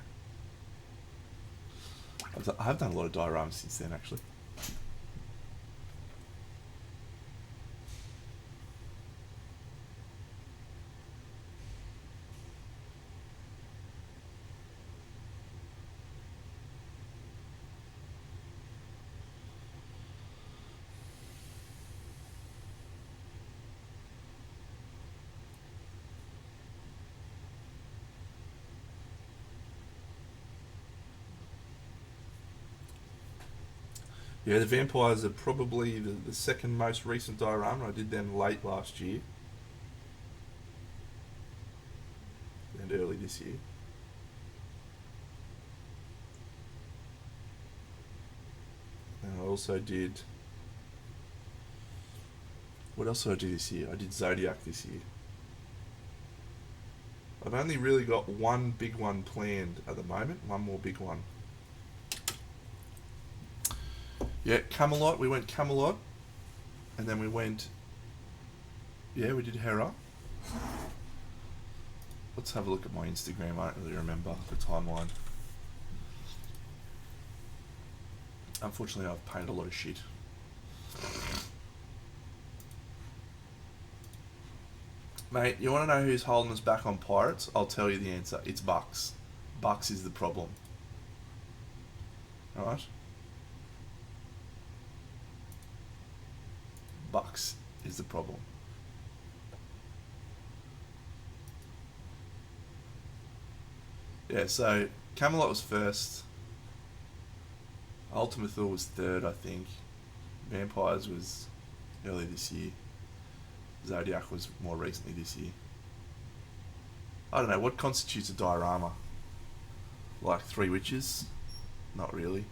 I have done a lot of dioramas since then, actually. Yeah, the vampires are probably the second most recent diorama. I did them late last year and early this year. And I also did. What else did I do this year? I did Zodiac this year. I've only really got one big one planned at the moment. One more big one. Yeah, Camelot. We went Camelot, and then we went. Yeah, we did Hera. Let's have a look at my Instagram. I don't really remember the timeline. Unfortunately, I've painted a lot of shit. Mate, you want to know who's holding us back on Pirates? I'll tell you the answer. It's Bucks. Bucks is the problem. Alright? Bucks is the problem. Yeah, so Camelot was first. Ultima Thule was third, I think. Vampires was earlier this year. Zodiac was more recently this year. I don't know, what constitutes a diorama? Like Three Witches? Not really.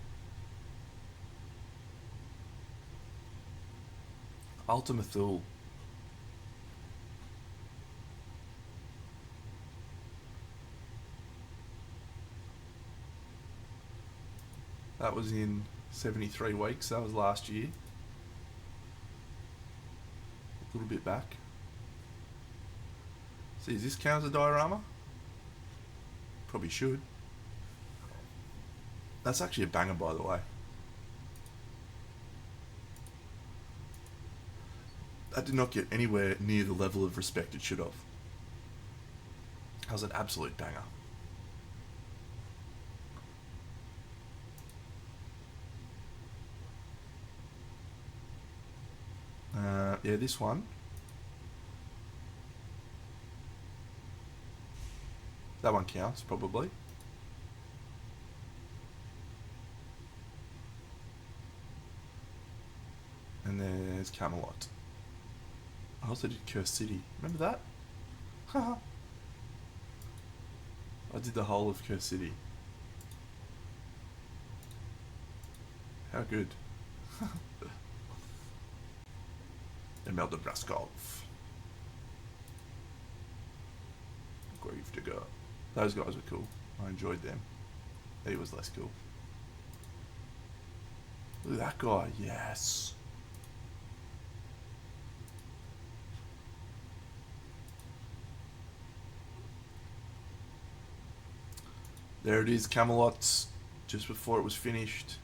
Ultima Thule. That was in 73 weeks. That was last year. A little bit back. See, does this count as a diorama? Probably should. That's actually a banger, by the way. That did not get anywhere near the level of respect it should have. That was an absolute banger. Yeah, this one. That one counts, probably. And there's Camelot. I also did Curse City. Remember that? Haha. I did the whole of Curse City. How good. Imelda Braskov. Gravedigger. Those guys were cool. I enjoyed them. He was less cool. Look at that guy. Yes. There it is, Camelot, just before it was finished.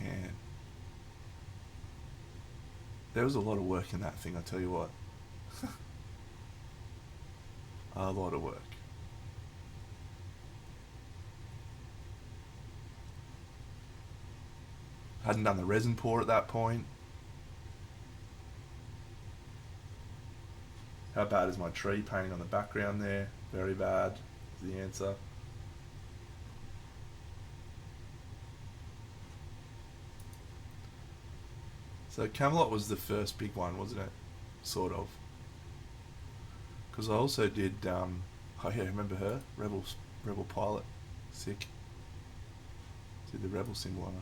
And there was a lot of work in that thing, I tell you what. A lot of work. Hadn't done the resin pour at that point. How bad is my tree painting on the background there? Very bad is the answer. So Camelot was the first big one, wasn't it? Sort of. Because I also did, oh yeah, remember her? Rebel pilot. Sick. Did the rebel symbol on her.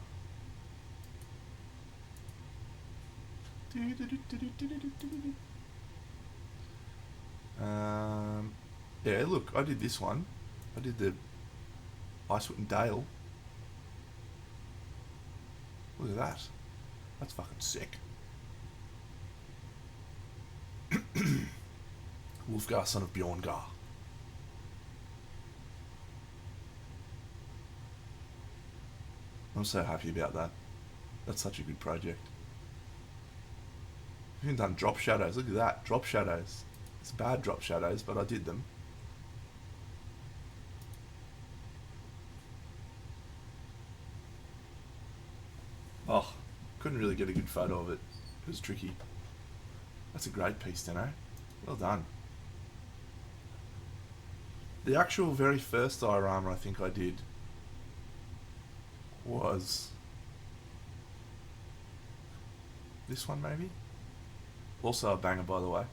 Yeah, look, I did this one. I did the Icewood and Dale. Look at that. That's fucking sick. Wolfgar, son of Bjorngar. I'm so happy about that. That's such a good project. I've even done drop shadows. Look at that. Drop shadows. It's bad drop shadows, but I did them. Oh, couldn't really get a good photo of it. It was tricky. That's a great piece, Deno. Well done. The actual very first diorama I think I did was this one maybe. Also a banger, by the way.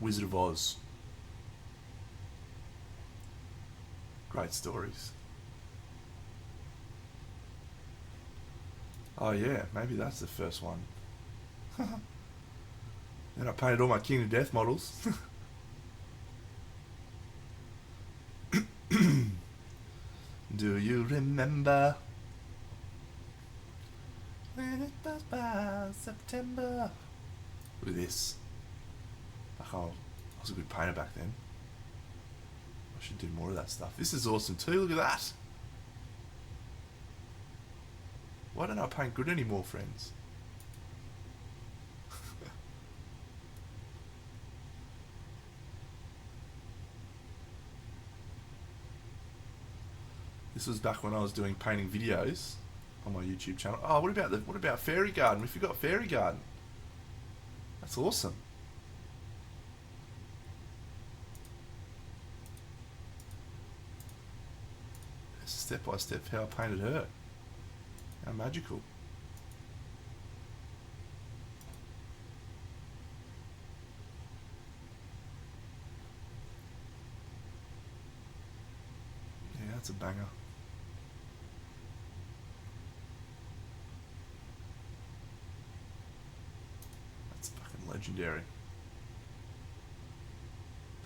Wizard of Oz. Great stories. Oh yeah, maybe that's the first one. Then I painted all my King of Death models. Do you remember when it was by September? Look at this. I was a good painter back then. I should do more of that stuff. This is awesome too. Look at that. Why don't I paint good anymore, friends? This was back when I was doing painting videos on my YouTube channel. Oh, what about Fairy Garden? We forgot Fairy Garden. That's awesome. Step by step how I painted her. How magical. Yeah, that's a banger. That's fucking legendary.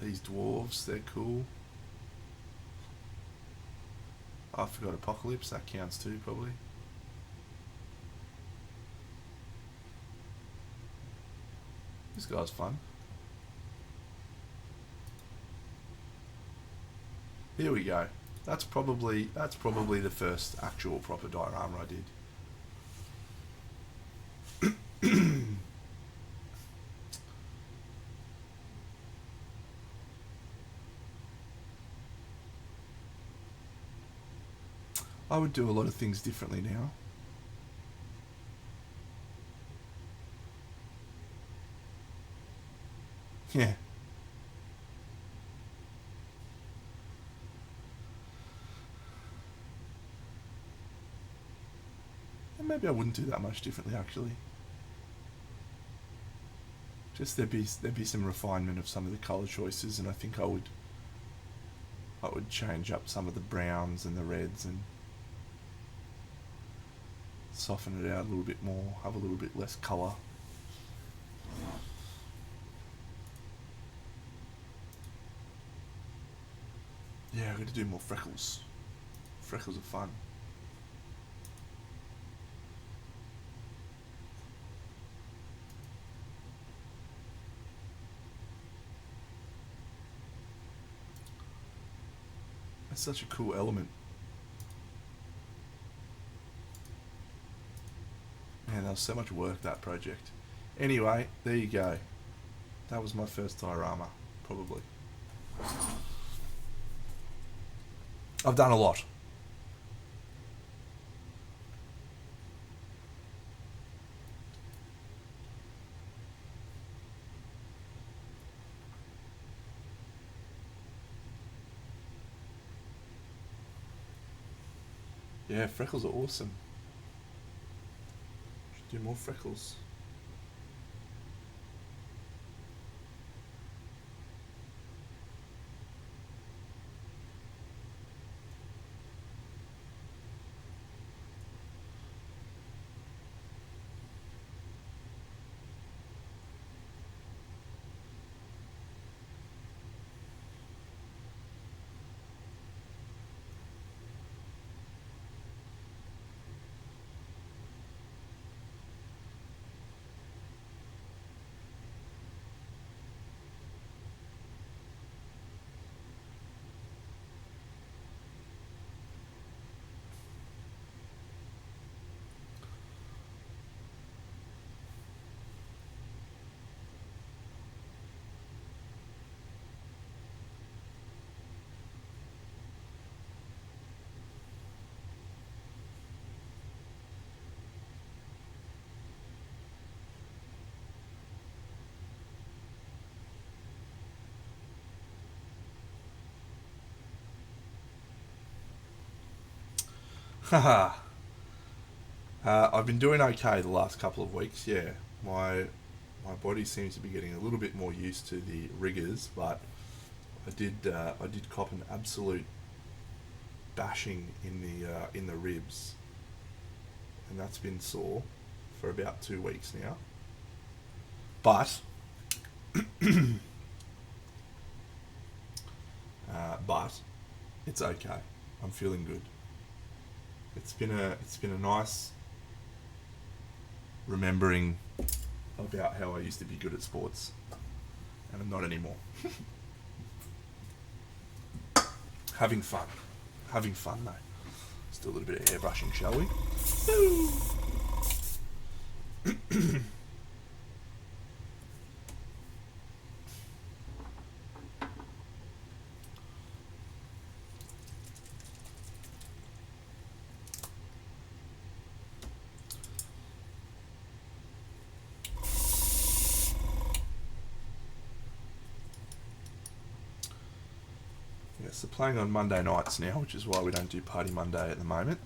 These dwarves, they're cool. I forgot Apocalypse, that counts too, probably. This guy's fun. Here we go. That's probably the first actual proper diorama I did. I would do a lot of things differently now. Yeah. And maybe I wouldn't do that much differently actually. Just there'd be some refinement of some of the colour choices, and I think I would change up some of the browns and the reds and soften it out a little bit more, have a little bit less colour. Yeah, I've got to do more freckles. Freckles are fun. That's such a cool element. Man, that was so much work, that project. Anyway, there you go. That was my first diorama, probably. I've done a lot. Yeah, freckles are awesome. Should do more freckles. Haha. I've been doing okay the last couple of weeks. Yeah, my body seems to be getting a little bit more used to the rigors, but I did cop an absolute bashing in the ribs, and that's been sore for about 2 weeks now. But but it's okay. I'm feeling good. It's been a nice remembering about how I used to be good at sports, and I'm not anymore. Having fun, having fun though. Let's do a little bit of airbrushing, shall we? Yes, they're playing on Monday nights now, which is why we don't do Party Monday at the moment.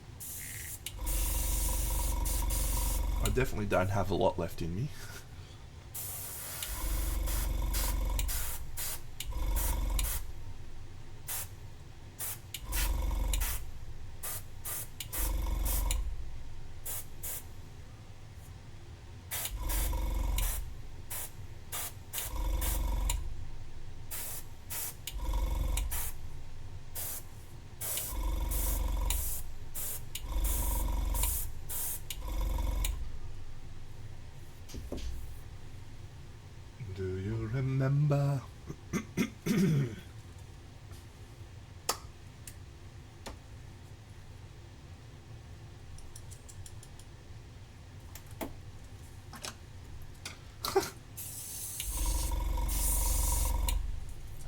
I definitely don't have a lot left in me. Do you remember?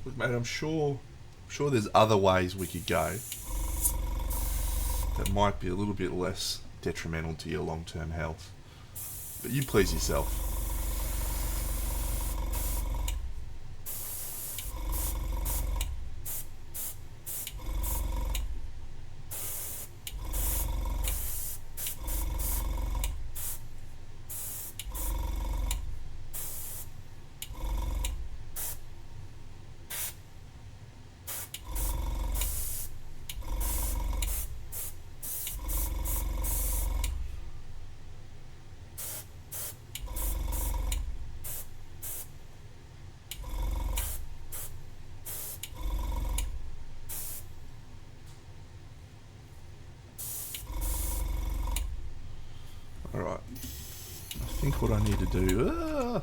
Look, mate, I'm sure there's other ways we could go that might be a little bit less detrimental to your long-term health. But you please yourself. Alright. I think what I need to do...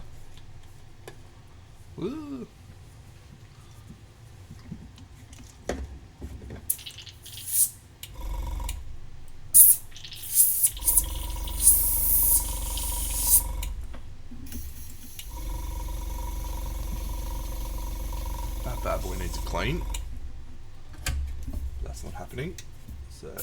That bad boy needs a clean. That's not happening. So...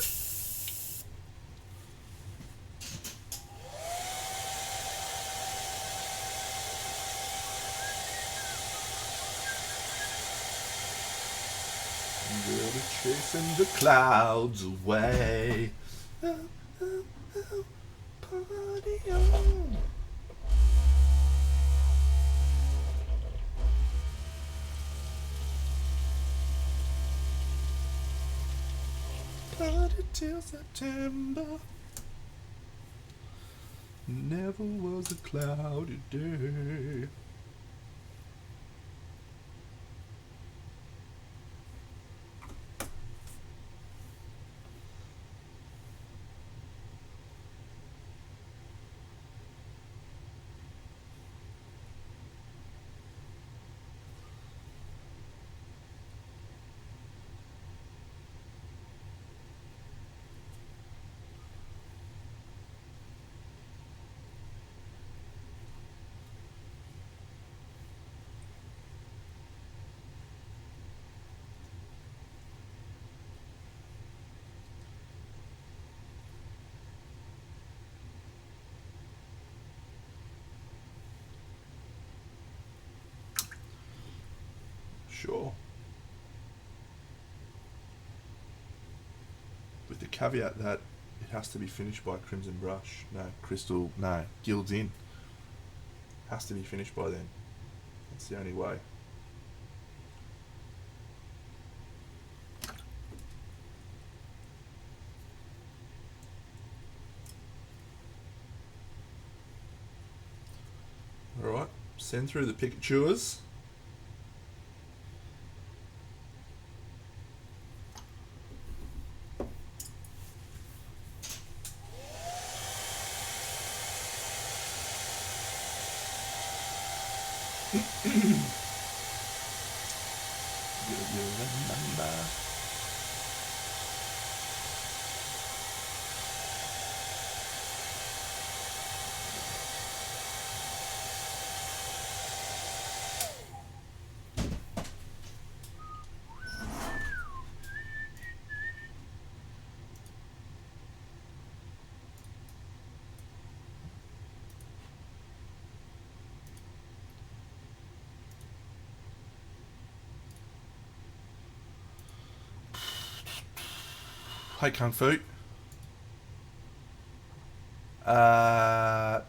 We're chasing the clouds away. Oh, oh, oh, party on. Party till September. Never was a cloudy day. Sure. With the caveat that Has to be finished by Crimson Brush. No, Crystal, no, Gild's In. Has to be finished by then. That's the only way. Alright, send through the Pikachus. Do you remember? Hey, Kung Fu. Uh,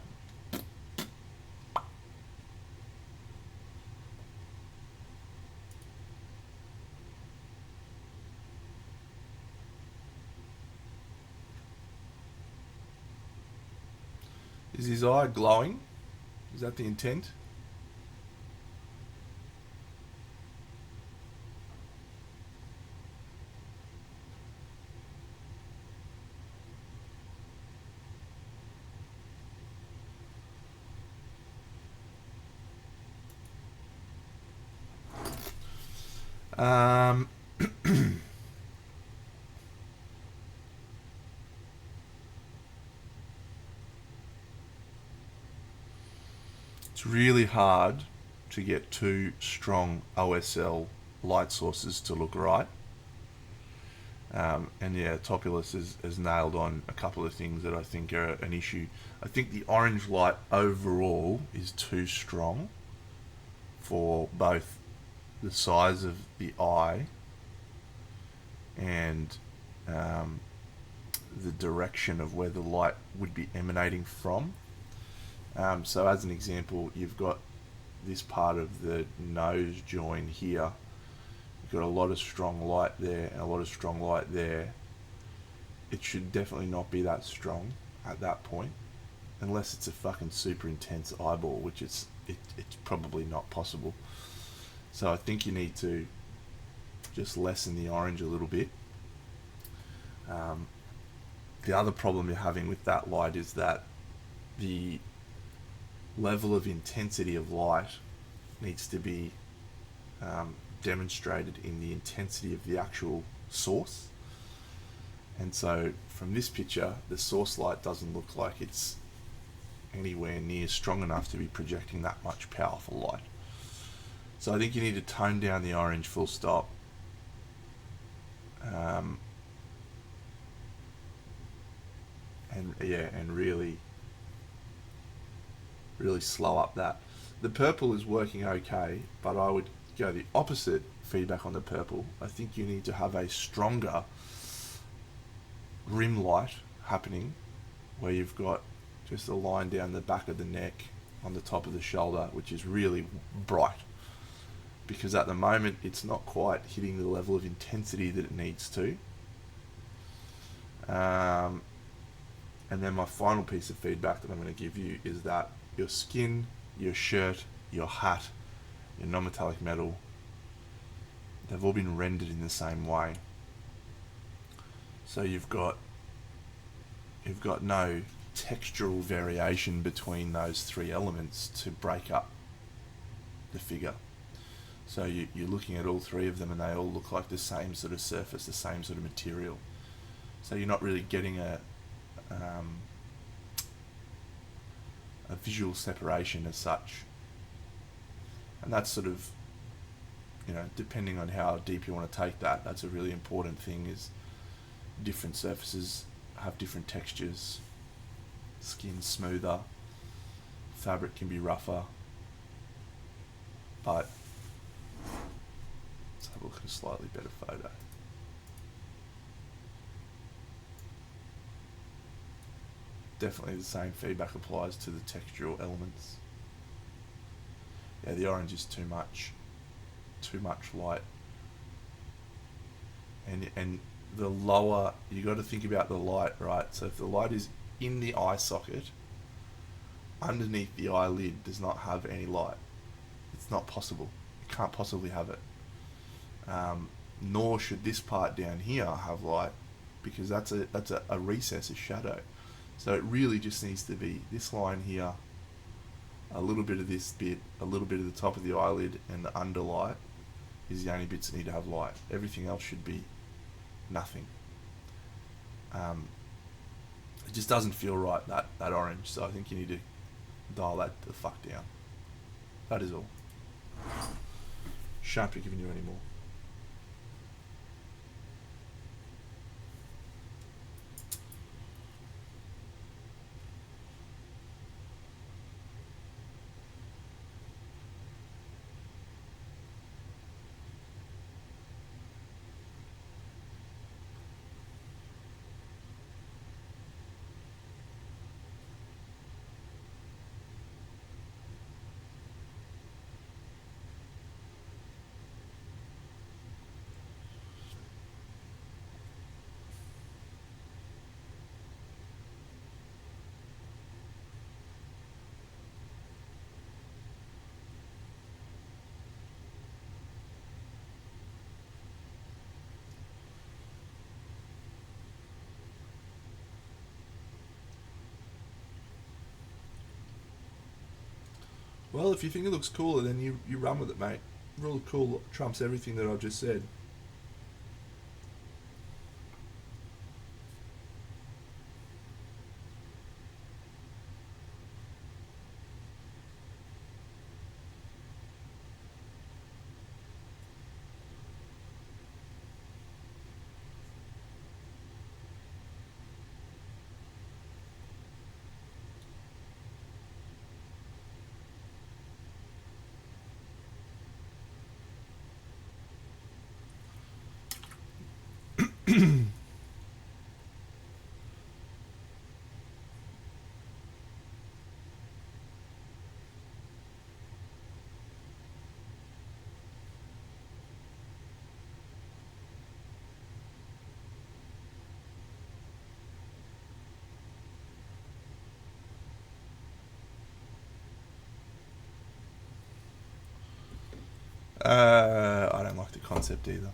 is his eye glowing? Is that the intent? Um, it's really hard to get two strong OSL light sources to look right. And yeah, Topulus has nailed on a couple of things that I think are an issue. I think the orange light overall is too strong for both the size of the eye and the direction of where the light would be emanating from. So as an example, you've got this part of the nose join here. You've got a lot of strong light there and a lot of strong light there. It should definitely not be that strong at that point, unless it's a fucking super intense eyeball, which it's probably not possible. So I think you need to just lessen the orange a little bit. The other problem you're having with that light is that the level of intensity of light needs to be demonstrated in the intensity of the actual source. And so from this picture, the source light doesn't look like it's anywhere near strong enough to be projecting that much powerful light. So I think you need to tone down the orange full stop. And really slow up that. The purple is working okay, but I would go the opposite feedback on the purple. I think you need to have a stronger rim light happening, where you've got just a line down the back of the neck on the top of the shoulder, which is really bright. Because at the moment, it's not quite hitting the level of intensity that it needs to. And then my final piece of feedback that I'm going to give you is that your skin, your shirt, your hat, your non-metallic metal, they've all been rendered in the same way. So you've got no textural variation between those three elements to break up the figure. So you're looking at all three of them and they all look like the same sort of surface, the same sort of material. So you're not really getting a visual separation as such. And that's sort of, depending on how deep you want to take that, that's a really important thing, is different surfaces have different textures. Skin smoother, fabric can be rougher, but let's have a look at a slightly better photo. definitely the same feedback applies to the textural elements. Yeah, the orange is too much light. And the lower, you got to think about the light, right? So if the light is in the eye socket, underneath the eyelid does not have any light. It's not possible. You can't possibly have it. Nor should this part down here have light, because that's a recess, a shadow. So it really just needs to be this line here, a little bit of this bit, a little bit of the top of the eyelid, and the underlight is the only bits that need to have light. Everything else should be nothing. It just doesn't feel right, that orange, so I think you need to dial that the fuck down. That is all. Shan't be giving you any more. Well, if you think it looks cooler, then you run with it, mate. Rule of cool trumps everything that I've just said. I don't like the concept either.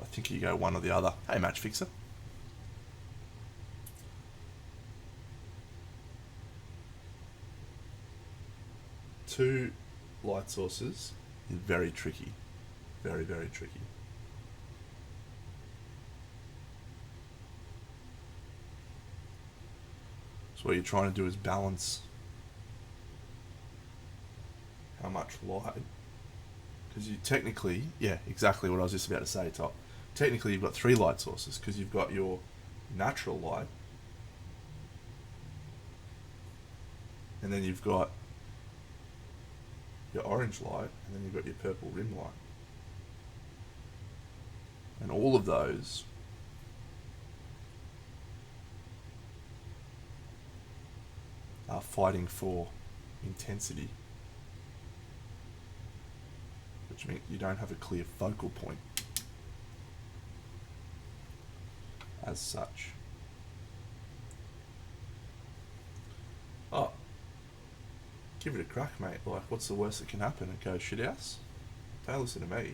I think you go one or the other. Hey, Match Fixer. Two light sources is very tricky. Very, very tricky. So what you're trying to do is balance how much light. Because you technically, yeah, exactly what I was just about to say, Top. Technically, you've got three light sources because you've got your natural light, and then you've got your orange light, and then you've got your purple rim light. And all of those are fighting for intensity, which means you don't have a clear focal point as such. Oh, give it a crack, mate. Like, what's the worst that can happen? It goes shit house? Don't listen to me.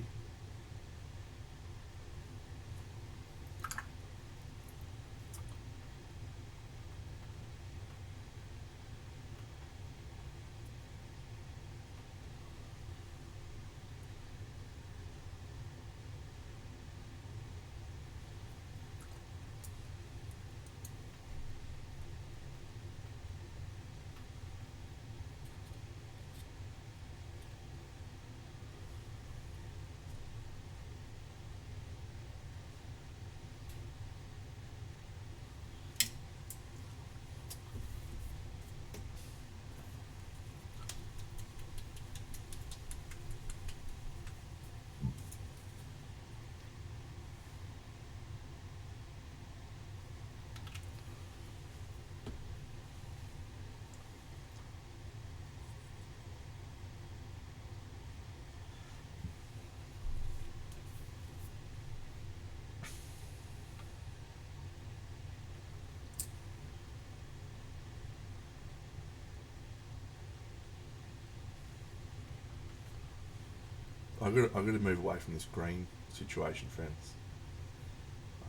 I got to move away from this green situation, friends.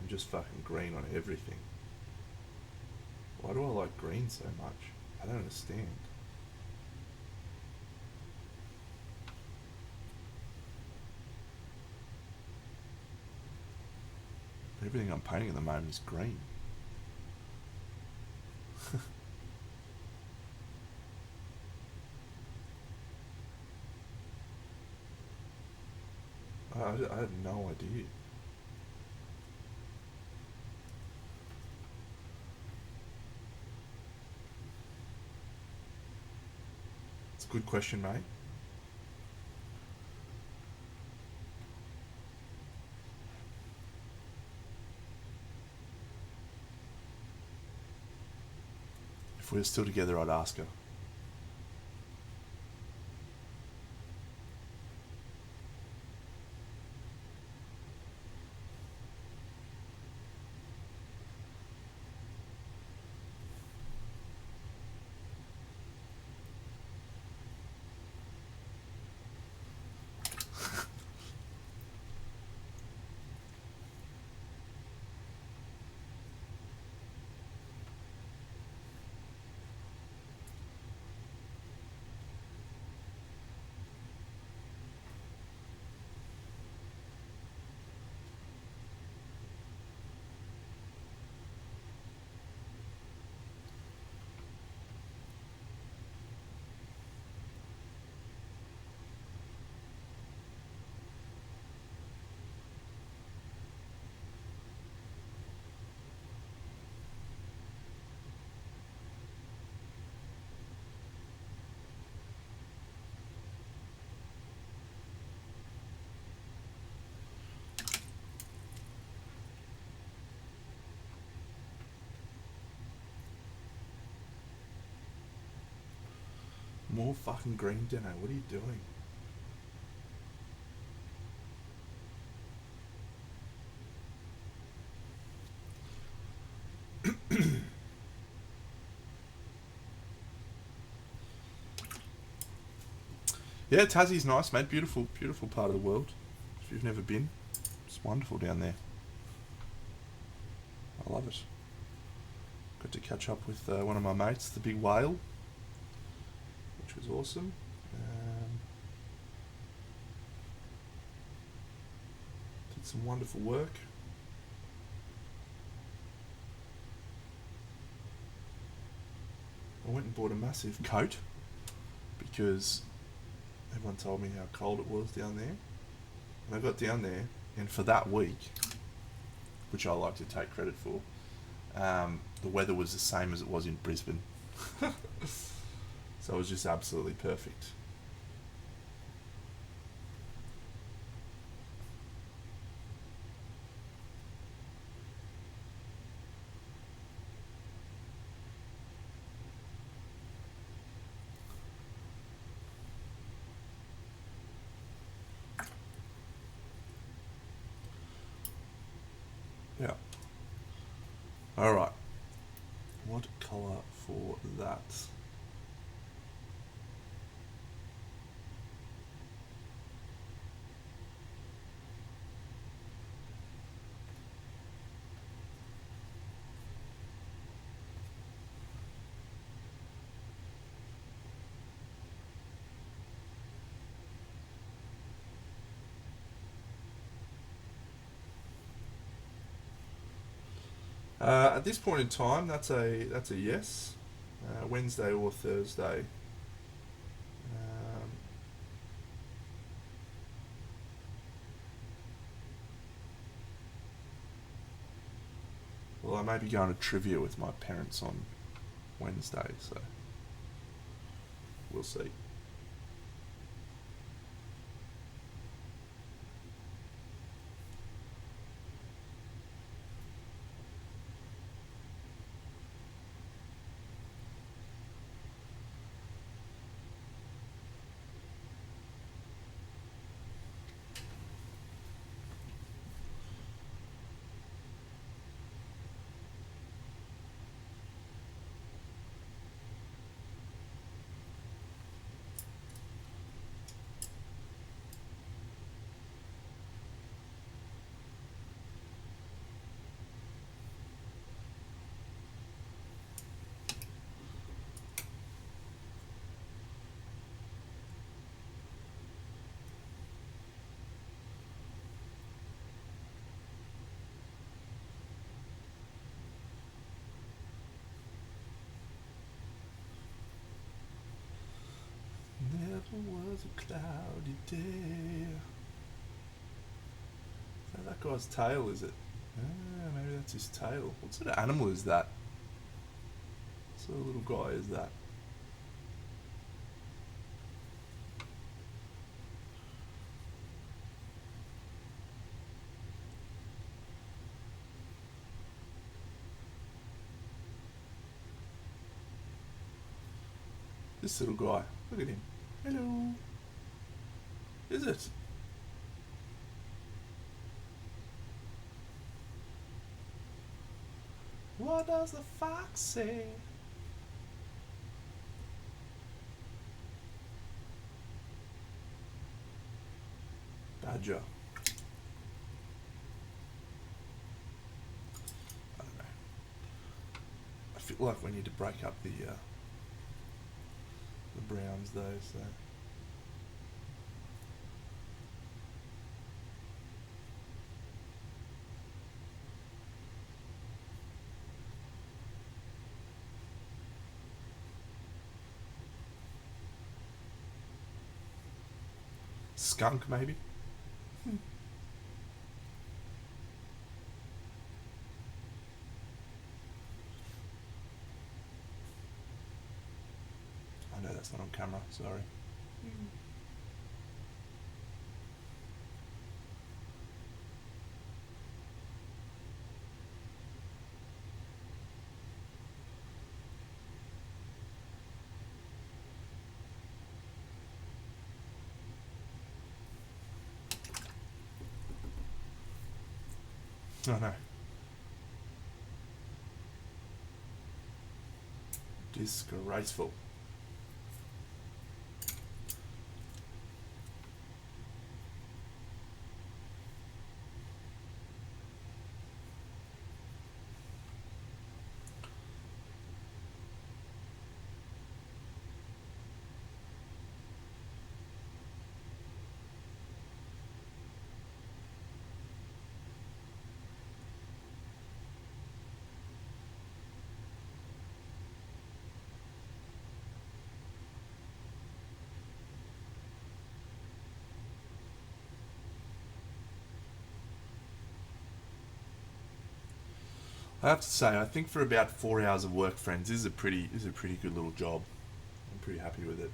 I'm just fucking green on everything. Why do I like green so much? I don't understand. Everything I'm painting at the moment is green. I had no idea. It's a good question, mate. If we were still together, I'd ask her. More fucking green, Deno. What are you doing? Yeah, Tassie's nice, mate. Beautiful, beautiful part of the world. If you've never been, it's wonderful down there. I love it. Got to catch up with one of my mates, the big whale, which was awesome. Did some wonderful work. I went and bought a massive coat because everyone told me how cold it was down there. And I got down there, and for that week, which I like to take credit for, the weather was the same as it was in Brisbane. So it was just absolutely perfect. Yeah. Alright. What colour for that? At this point in time, that's a yes. Wednesday or Thursday. Um, well, I may be going to trivia with my parents on Wednesday, so we'll see. It was a cloudy day. Is that guy's tail, is it? Ah, maybe that's his tail. What sort of animal is that? What sort of little guy is that? This little guy. Look at him. Hello. Is it? What does the fox say? Badger. I don't know. I feel like we need to break up the Browns though, so. Skunk maybe? I know that's not on camera, sorry. Oh no. Disgraceful. I have to say, I think for about 4 hours of work, friends, this is a pretty good little job. I'm pretty happy with it.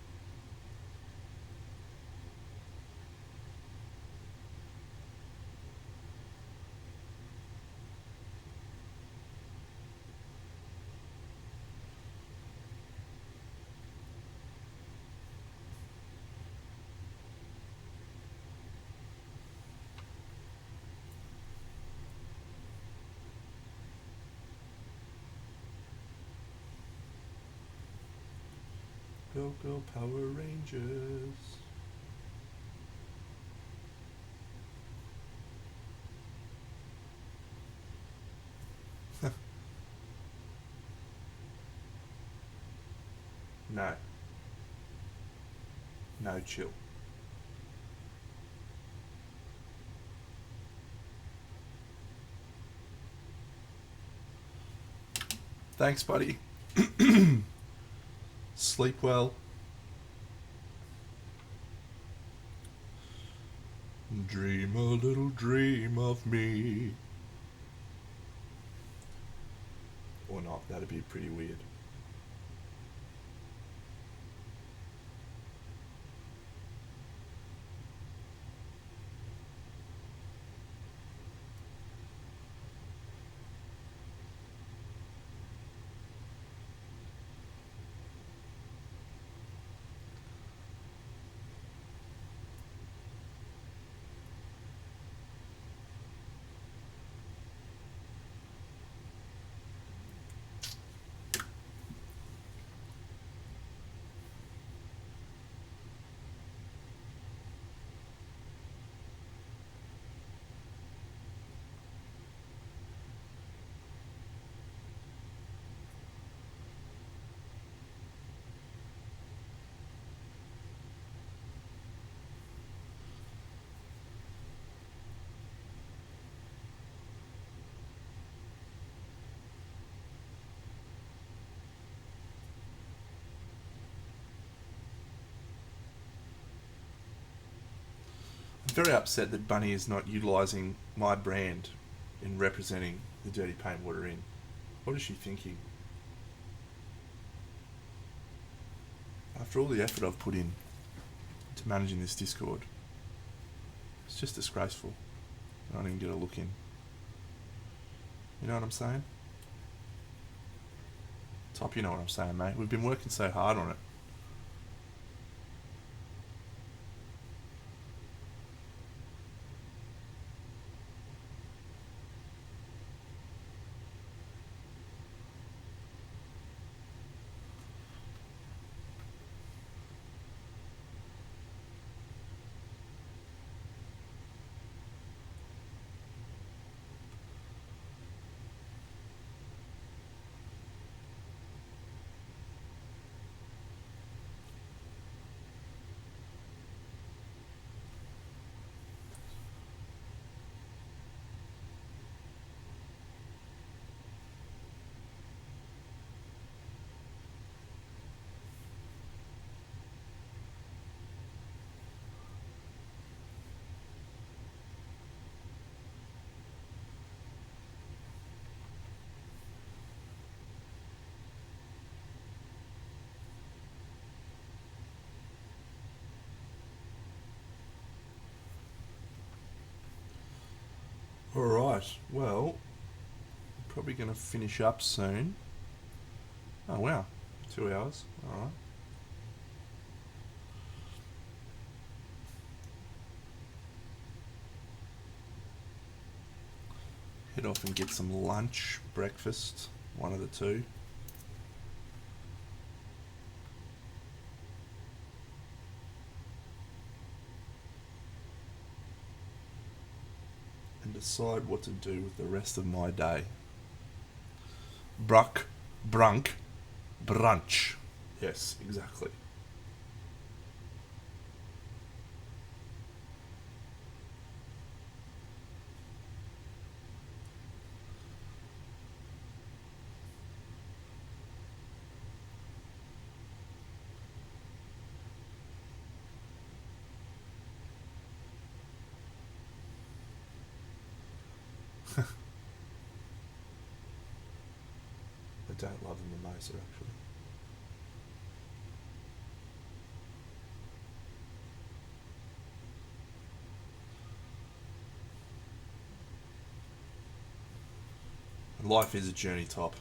Go, go, Power Rangers. No. No, chill. Thanks, buddy. Sleep well. Dream a little dream of me. Or not, that'd be pretty weird. very upset that Bunny is not utilising my brand in representing the Dirty Paint Water Inn. What is she thinking? After all the effort I've put in to managing this Discord, it's just disgraceful. I don't even get a look in. You know what I'm saying? Top, you know what I'm saying, mate. We've been working so hard on it. Alright, well, probably going to finish up soon. Oh wow, 2 hours, alright. Head off and get some lunch, breakfast, one of the two. And decide what to do with the rest of my day. Brunch. Yes, exactly. I don't love the mimosa actually. Life is a journey, Top.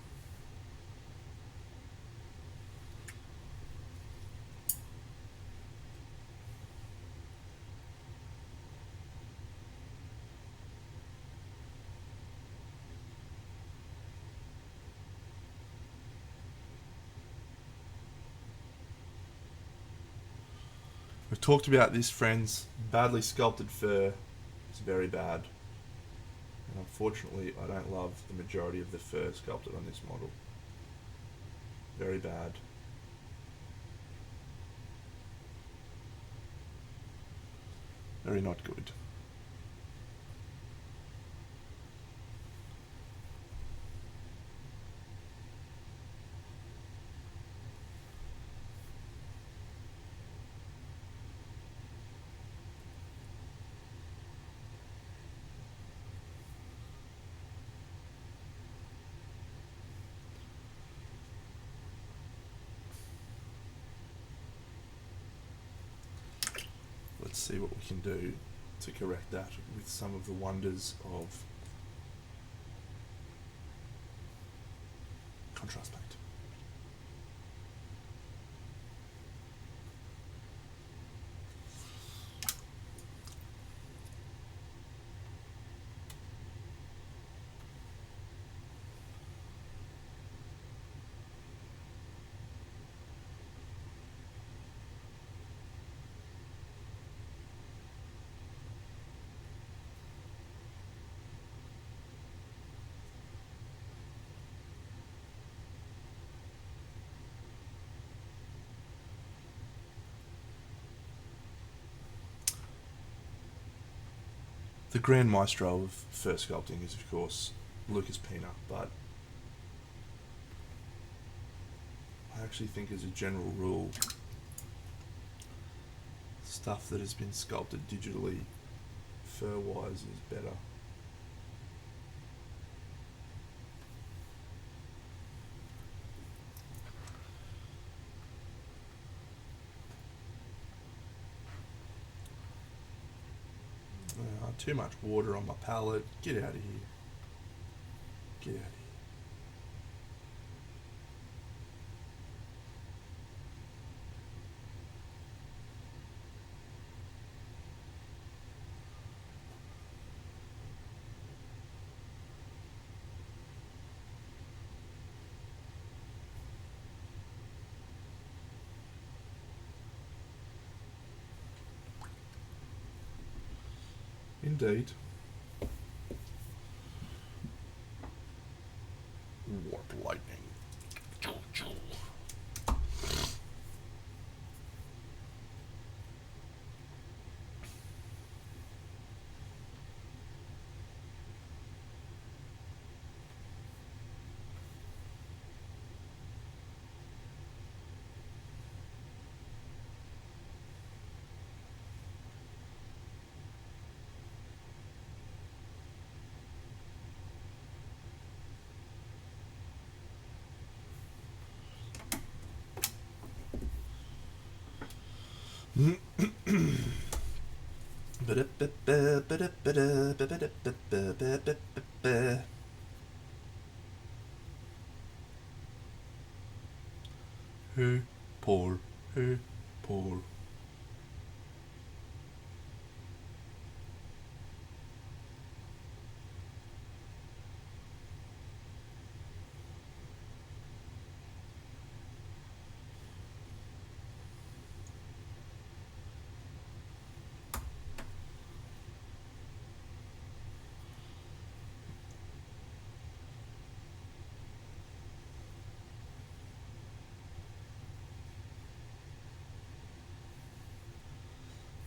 We've talked about this, friends. Badly sculpted fur is very bad. And unfortunately, I don't love the majority of the fur sculpted on this model. Very bad. Very not good. Let's see what we can do to correct that with some of the wonders of contrast paint. The grand maestro of fur sculpting is, of course, Lucas Pina, but I actually think, as a general rule, stuff that has been sculpted digitally fur-wise is better. Too much water on my palette. Get out of here. Get out of here. Indeed. Warp lightning. Hey, Paul. Hey, Paul.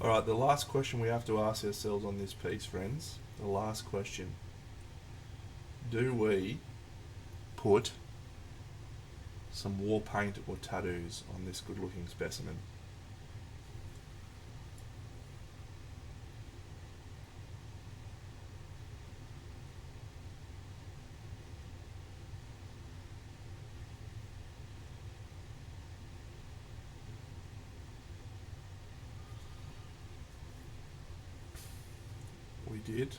Alright, the last question we have to ask ourselves on this piece, friends. The last question. Do we put some war paint or tattoos on this good looking specimen? We did.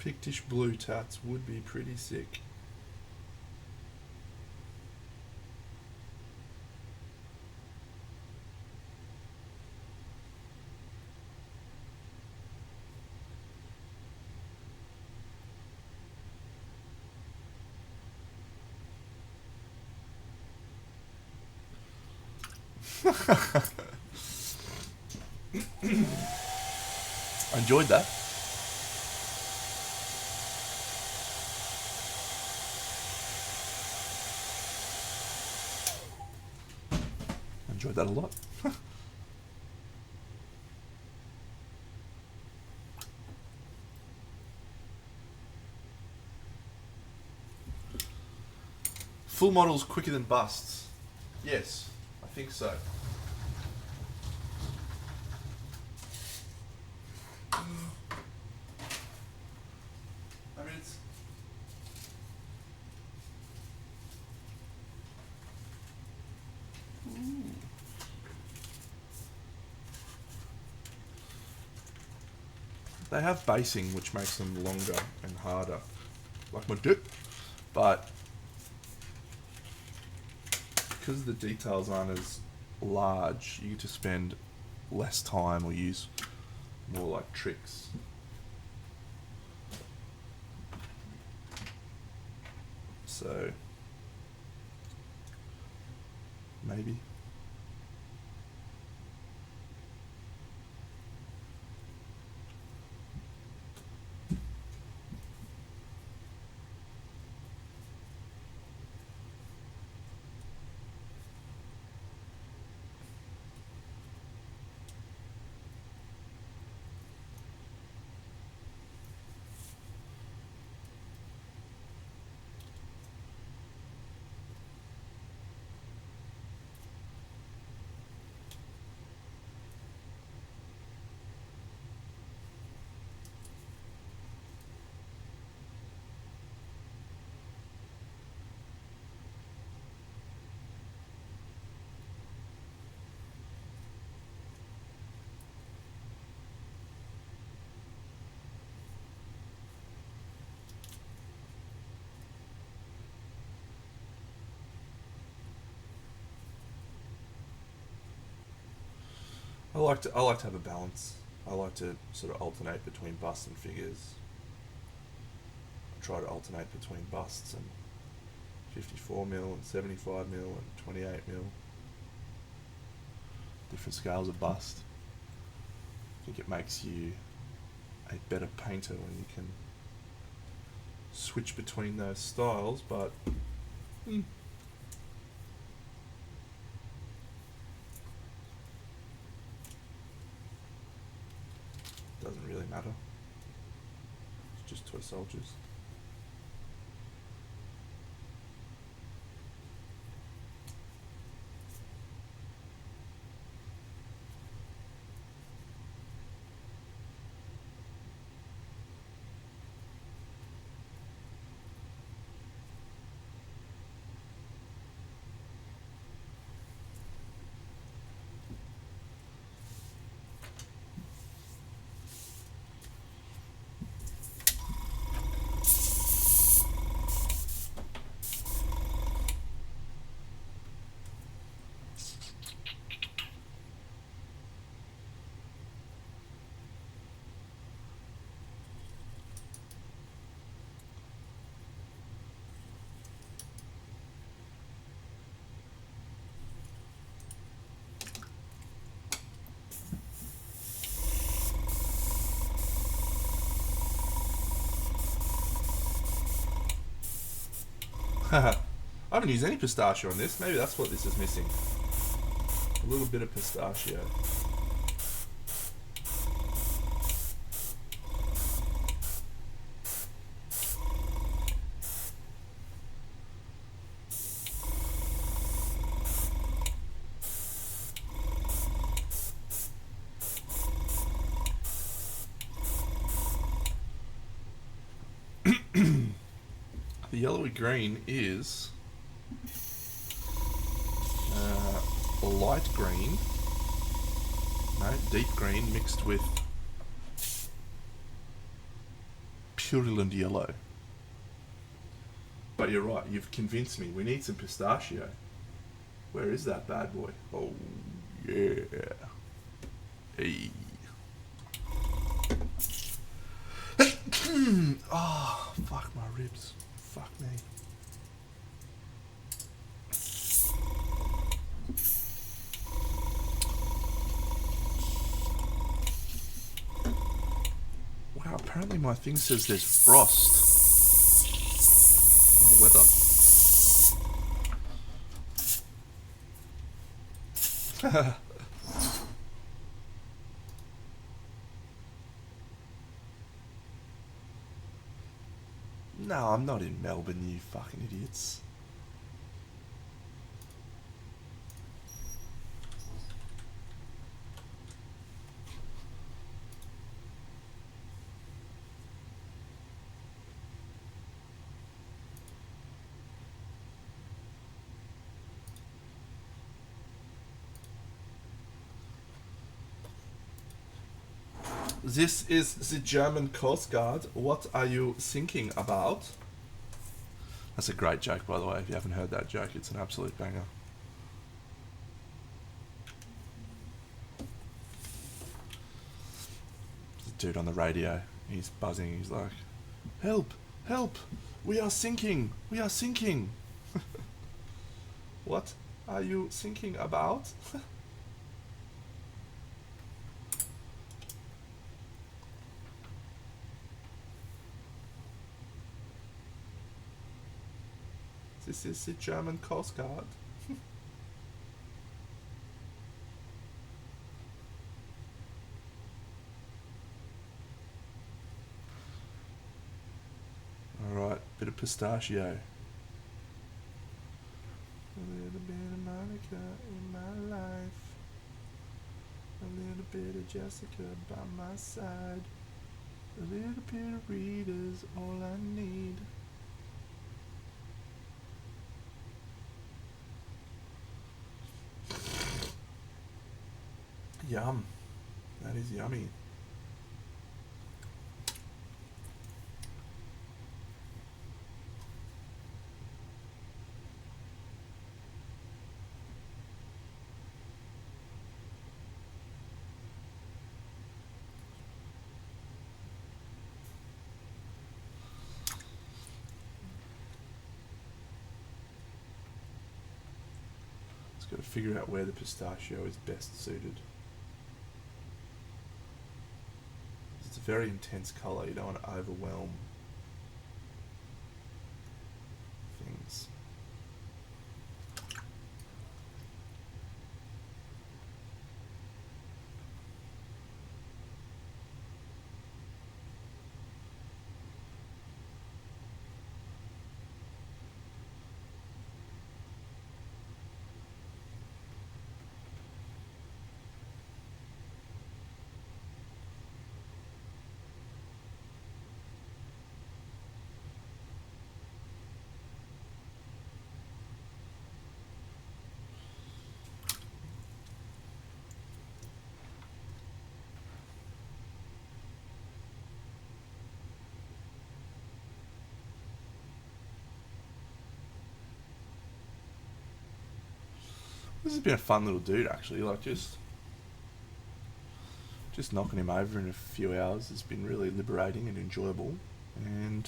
Pictish blue tats would be pretty sick. I enjoyed that. I enjoyed that a lot. Full models quicker than busts. Yes, I think so. I mean, it's... They have basing, which makes them longer and harder, like my dick, but because the details aren't as large, you get to spend less time or use more like tricks. So maybe. I like to have a balance. I like to sort of alternate between busts and figures. I try to alternate between busts and 54 mil and 75 mil and 28 mil. Different scales of bust. I think it makes you a better painter when you can switch between those styles, but doesn't really matter. It's just toy soldiers. I haven't used any pistachio on this. Maybe that's what this is missing. A little bit of pistachio. The yellowy green is light green, no, deep green mixed with purulent yellow. But you're right, you've convinced me. We need some pistachio. Where is that bad boy? Oh, yeah. Hey. Oh, fuck my ribs. Fuck me. Wow, apparently my thing says there's frost. Oh, weather. No, I'm not in Melbourne, you fucking idiots. This is the German Coast Guard. What are you thinking about? That's a great joke, by the way. If you haven't heard that joke, it's an absolute banger. dude on the radio. He's buzzing. He's like, "Help! Help! We are sinking! We are sinking!" What are you thinking about? This is the German Coast Guard. Alright, bit of pistachio. A little bit of Monica in my life. A little bit of Jessica by my side. A little bit of Rita's all I need. Yum. That is yummy. Got to figure out where the pistachio is best suited. It's a very intense colour, you don't want to overwhelm things. This has been a fun little dude, actually. Like just knocking him over in a few hours has been really liberating and enjoyable. And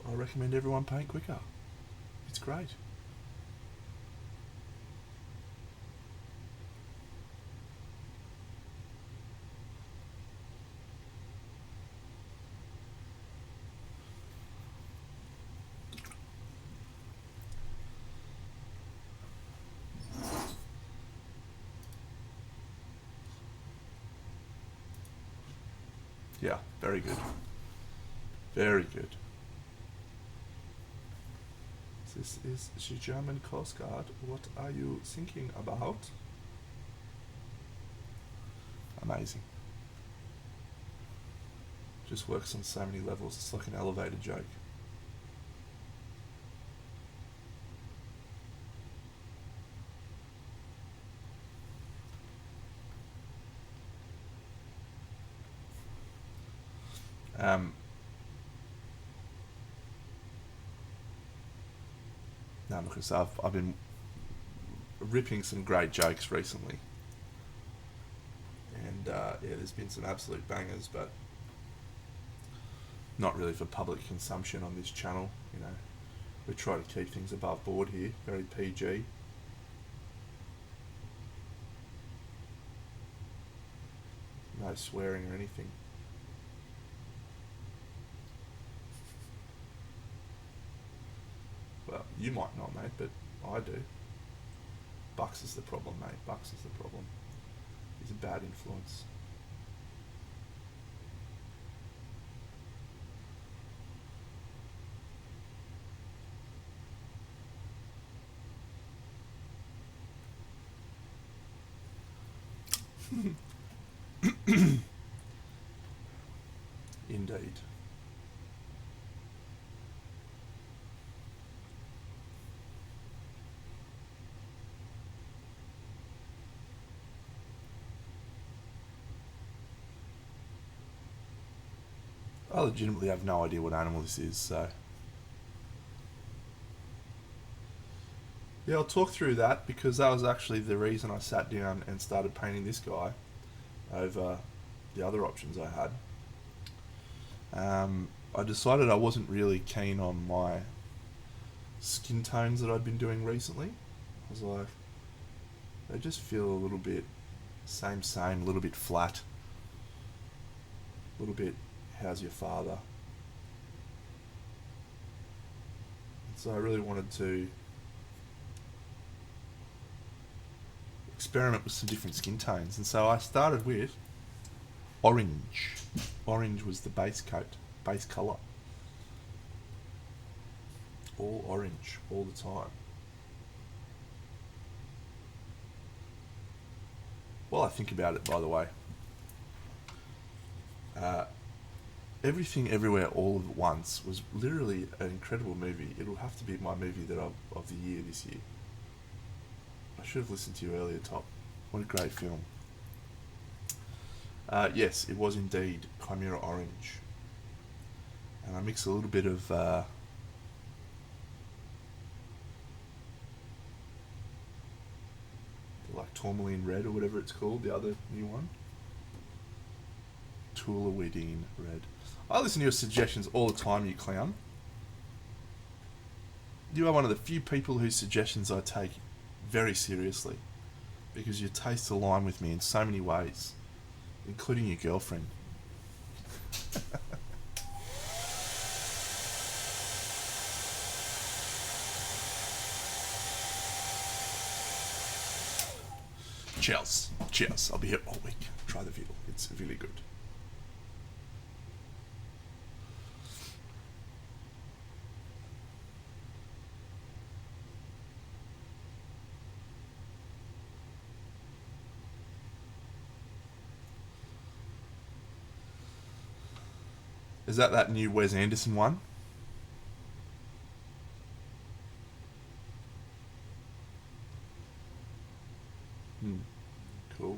I recommend everyone paint quicker. It's great. Yeah, very good. Very good. This is the German Coast Guard. What are you thinking about? Amazing. Just works on so many levels. It's like an elevator joke. No, because I've been ripping some great jokes recently, and yeah, there's been some absolute bangers, but not really for public consumption on this channel. You know, we try to keep things above board here, very PG. No swearing or anything. Well, you might not, mate, but I do. Bucks is the problem, mate. Bucks is the problem. He's a bad influence. Indeed. I legitimately have no idea what animal this is, so... Yeah, I'll talk through that because that was actually the reason I sat down and started painting this guy over the other options I had. I decided I wasn't really keen on my skin tones that I'd been doing recently. I was like, they just feel a little bit same, a little bit flat, a little bit how's your father. So I really wanted to experiment with some different skin tones, and so I started with orange. Orange was the base colour. All orange, all the time. While I think about it, by the way, uh, Everything Everywhere All at Once was literally an incredible movie. It'll have to be my movie of the year this year. I should have listened to you earlier, Top. What a great film. Yes, it was indeed Chimera Orange. And I mix a little bit of like tourmaline red or whatever it's called, the other new one. Tulaweedine red. I listen to your suggestions all the time, you clown. You are one of the few people whose suggestions I take very seriously because your tastes align with me in so many ways, including your girlfriend. Cheers. Cheers. I'll be here all week. Try the veal. It's really good. Is that new Wes Anderson one? Hmm. Cool.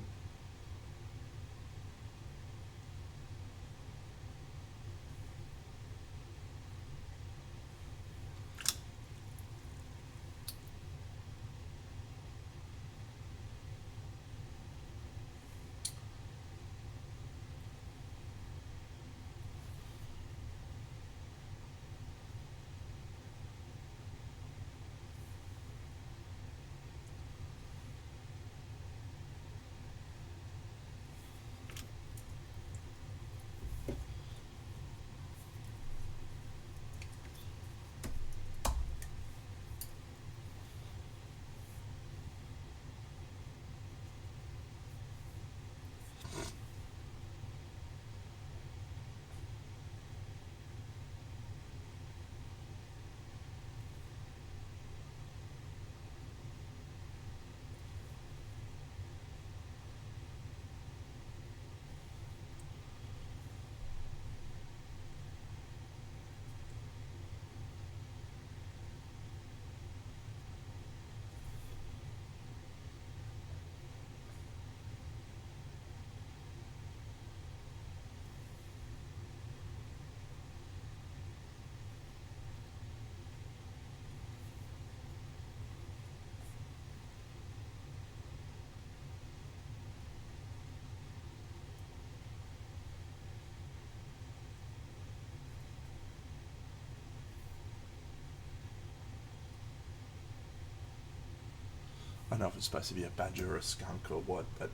I don't know if it's supposed to be a badger or a skunk or what, but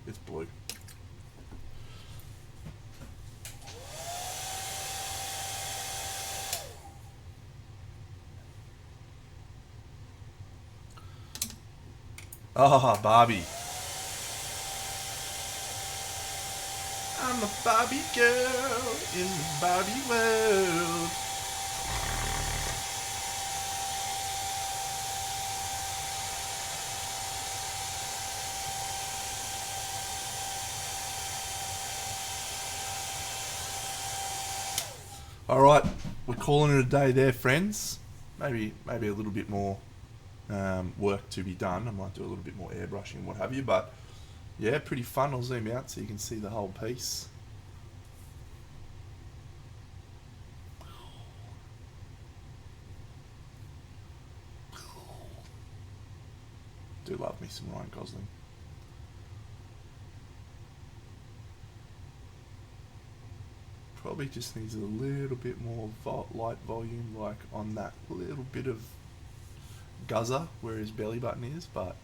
it's blue. Ah, Barbie. I'm a Barbie girl in the Barbie world. All right, we're calling it a day there, friends. Maybe a little bit more work to be done. I might do a little bit more airbrushing, what have you. But yeah, pretty fun. I'll zoom out so you can see the whole piece. me some Ryan Gosling. Probably just needs a little bit more light volume, like on that little bit of guzzer where his belly button is, but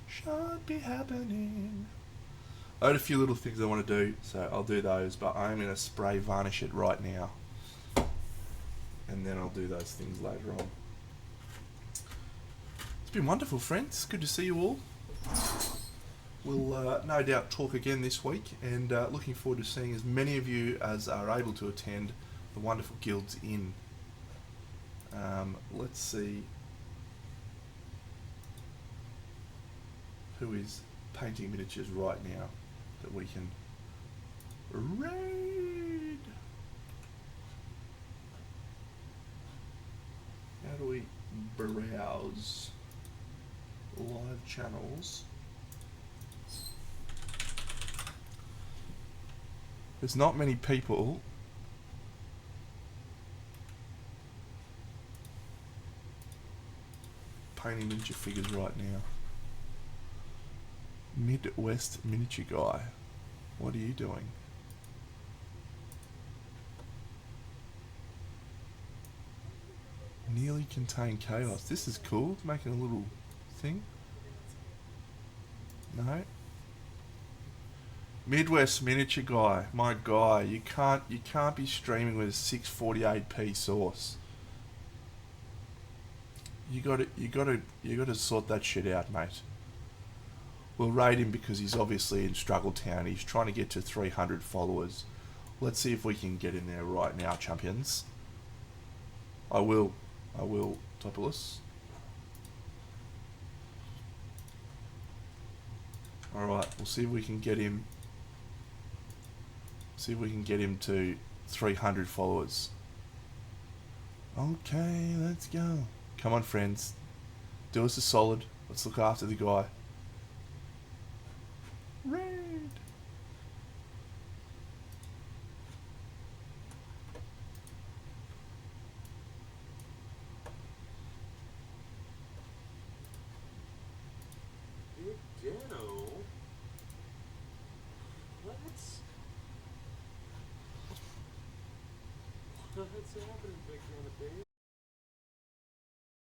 should be happening. I had a few little things I want to do, so I'll do those, but I'm going to spray varnish it right now. And then I'll do those things later on. It's been wonderful, friends. Good to see you all. We'll no doubt talk again this week, and looking forward to seeing as many of you as are able to attend the wonderful Guilds Inn. Let's see who is painting miniatures right now that we can raid. How do we browse live channels? There's not many people painting miniature figures right now. Midwest Miniature Guy, what are you doing? Nearly Contained Chaos. This is cool. Making a little thing. No. Midwest Miniature Guy. My guy, you can't be streaming with a 648p source. You gotta sort that shit out, mate. We'll raid him because he's obviously in Struggle Town. He's trying to get to 300 followers. Let's see if we can get in there right now, champions. I will, Topolus. Alright, we'll see if we can get him. See if we can get him to 300 followers. Okay, let's go. Come on, friends. Do us a solid. Let's look after the guy. Raid. Big Dano? What's happening, Big Dano?